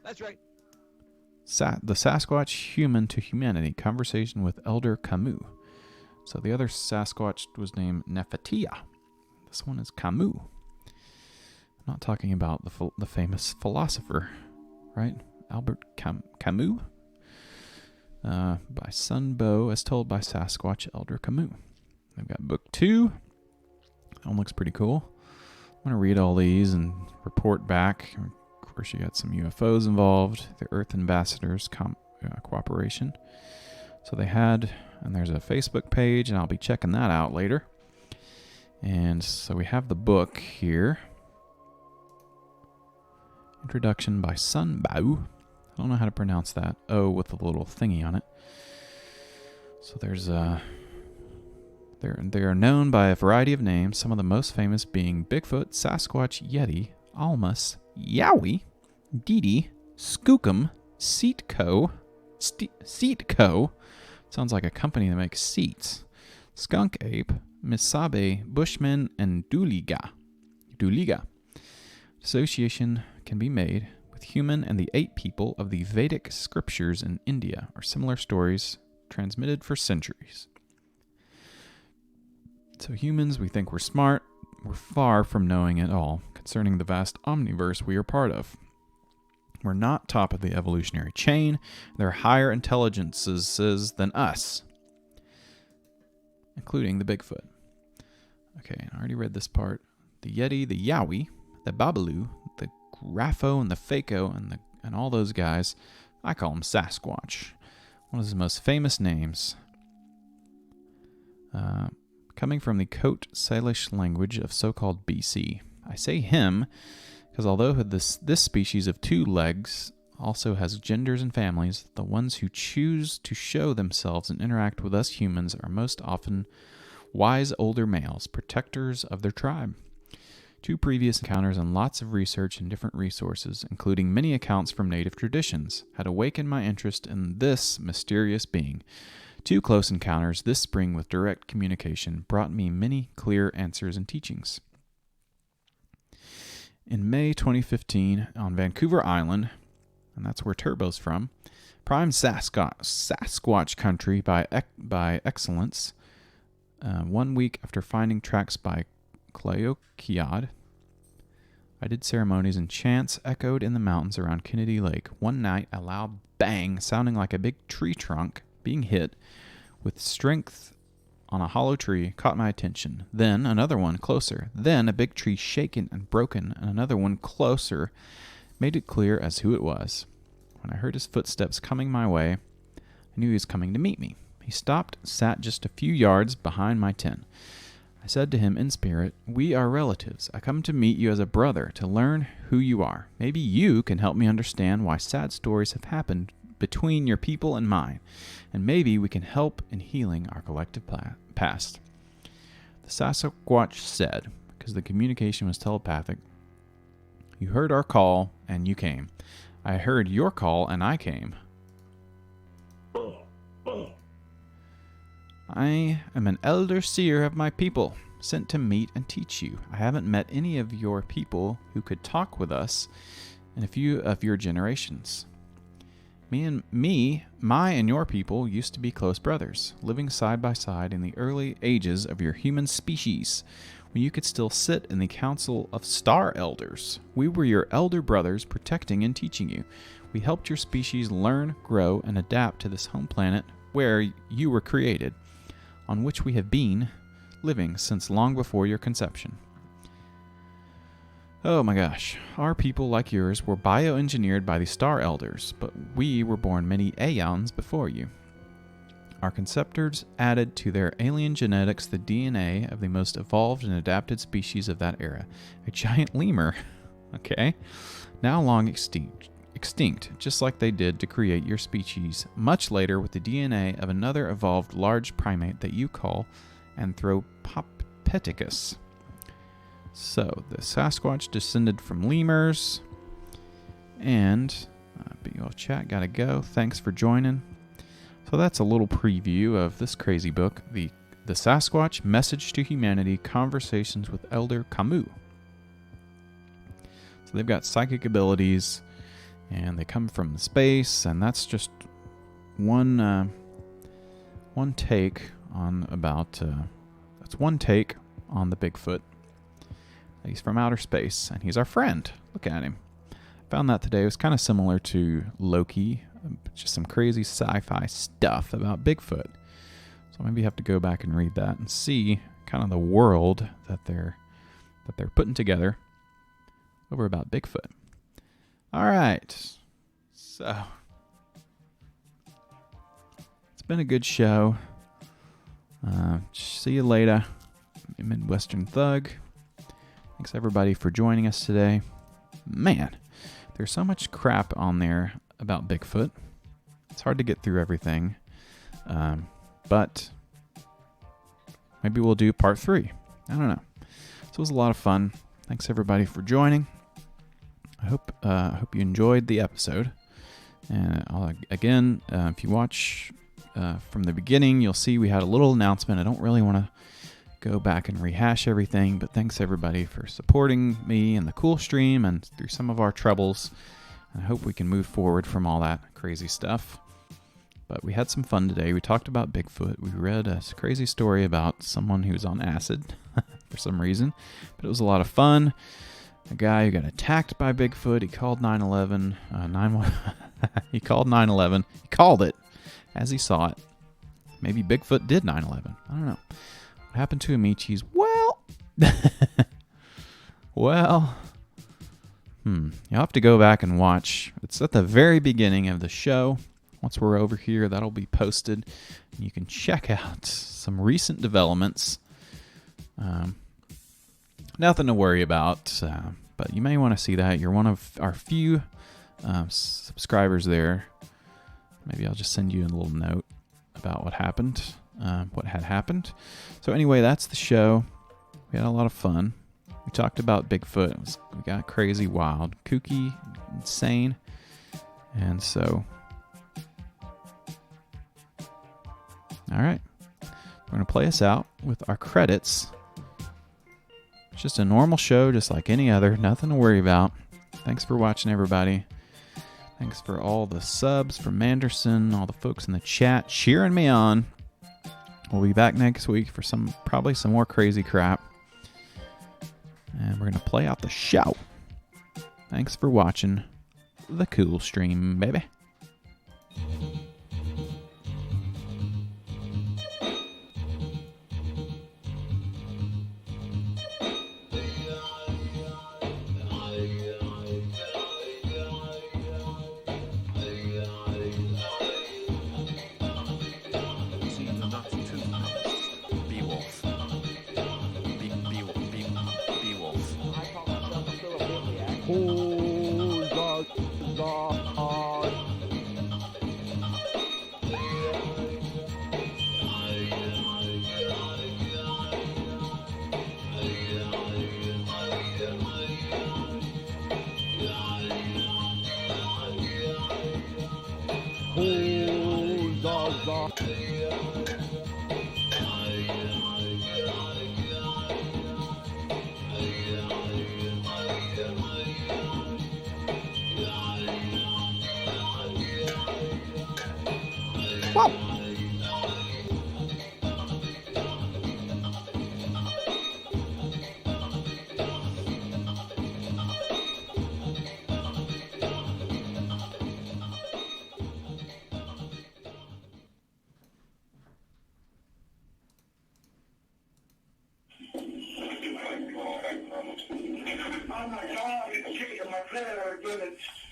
that's right. The Sasquatch Human to Humanity, Conversation with Elder Camus. So the other Sasquatch was named Nefertia. This one is Camus. I'm not talking about the famous philosopher, right? Albert Camus. By Sunbow, as told by Sasquatch Elder Camus. They've got book 2. That one looks pretty cool. I'm going to read all these and report back. Of course, you got some UFOs involved. The Earth Ambassadors Cooperation. So they had, and there's a Facebook page, and I'll be checking that out later. And so we have the book here. Introduction by Sunbow. I don't know how to pronounce that. O with a little thingy on it. So there's They are known by a variety of names, some of the most famous being Bigfoot, Sasquatch, Yeti, Almas, Yowie, Didi, Skookum, Seatco, sounds like a company that makes seats, Skunk Ape, Misabe, Bushman, and Duliga. Association can be made with human and the 8 people of the Vedic scriptures in India, or similar stories transmitted for centuries. So humans, we think we're smart. We're far from knowing it all concerning the vast omniverse we are part of. We're not top of the evolutionary chain. There are higher intelligences than us, including the Bigfoot. Okay, I already read this part. The Yeti, the Yowie, the Babalu, the Grapho, and the Faco, and all those guys, I call them Sasquatch. One of his most famous names. Coming from the Coat Salish language of so-called BC. I say him because although this species of 2 legs also has genders and families, the ones who choose to show themselves and interact with us humans are most often wise older males, protectors of their tribe. 2 previous encounters and lots of research and different resources, including many accounts from native traditions, had awakened my interest in this mysterious being. 2 close encounters this spring with direct communication brought me many clear answers and teachings. In May 2015, on Vancouver Island, and that's where Turbo's from, prime Sasquatch country by excellence, 1 week after finding tracks by Loekey, I did ceremonies and chants echoed in the mountains around Kennedy Lake. One night, a loud bang sounding like a big tree trunk being hit with strength on a hollow tree caught my attention. Then another one closer. Then a big tree shaken and broken, and another one closer made it clear as who it was. When I heard his footsteps coming my way, I knew he was coming to meet me. He stopped, sat just a few yards behind my tent. I said to him in spirit, "We are relatives. I come to meet you as a brother, to learn who you are. Maybe you can help me understand why sad stories have happened between your people and mine, and maybe we can help in healing our collective past." The Sasquatch said, because the communication was telepathic, "You heard our call, and you came. I heard your call, and I came. I am an elder seer of my people, sent to meet and teach you. I haven't met any of your people who could talk with us in a few of your generations. My and your people used to be close brothers, living side by side in the early ages of your human species, when you could still sit in the council of star elders. We were your elder brothers, protecting and teaching you. We helped your species learn, grow, and adapt to this home planet where you were created, on which we have been living since long before your conception. Oh my gosh, our people, like yours, were bioengineered by the Star Elders, but we were born many aeons before you. Our conceptors added to their alien genetics the DNA of the most evolved and adapted species of that era, a giant lemur, okay, now long extinct, just like they did to create your species much later with the DNA of another evolved large primate that you call Anthropopithecus. So, the Sasquatch descended from lemurs, and big old chat, gotta go. Thanks for joining. So that's a little preview of this crazy book, The Sasquatch Message to Humanity, Conversations with Elder Camus. So they've got psychic abilities, and they come from space, and that's just one take on the Bigfoot. He's from outer space, and he's our friend. Look at him. Found that today. It was kind of similar to Loekey, just some crazy sci-fi stuff about Bigfoot. So maybe you have to go back and read that and see kind of the world that they're putting together over about Bigfoot. All right. So it's been a good show. See you later, Midwestern Thug. Thanks everybody for joining us today. Man, there's so much crap on there about Bigfoot. It's hard to get through everything. But maybe we'll do part 3. I don't know. So it was a lot of fun. Thanks everybody for joining. I hope you enjoyed the episode. And again, if you watch from the beginning, you'll see we had a little announcement. I don't really want to go back and rehash everything, but thanks everybody for supporting me and the cool stream and through some of our troubles. I hope we can move forward from all that crazy stuff. But we had some fun today. We talked about Bigfoot. We read a crazy story about someone who was on acid for some reason, but it was a lot of fun. A guy who got attacked by Bigfoot. He called 911. He called 911. He called it as he saw it. Maybe Bigfoot did 911. I don't know. What happened to Amichis? Well, you'll have to go back and watch. It's at the very beginning of the show. Once we're over here, that'll be posted. You can check out some recent developments. Nothing to worry about, but you may want to see that. You're one of our few subscribers there. Maybe I'll just send you a little note about what happened, what had happened. So anyway, that's the show. We had a lot of fun. We talked about Bigfoot. We got crazy, wild, kooky, insane. And so All right. We're going to play us out with our credits. It's just a normal show, just like any other. Nothing to worry about. Thanks for watching, everybody. Thanks for all the subs from Manderson, all the folks in the chat cheering me on. We'll be back next week for probably some more crazy crap. And we're going to play out the show. Thanks for watching the cool stream, baby. Oh my God, it's kicking my prayer, goodness.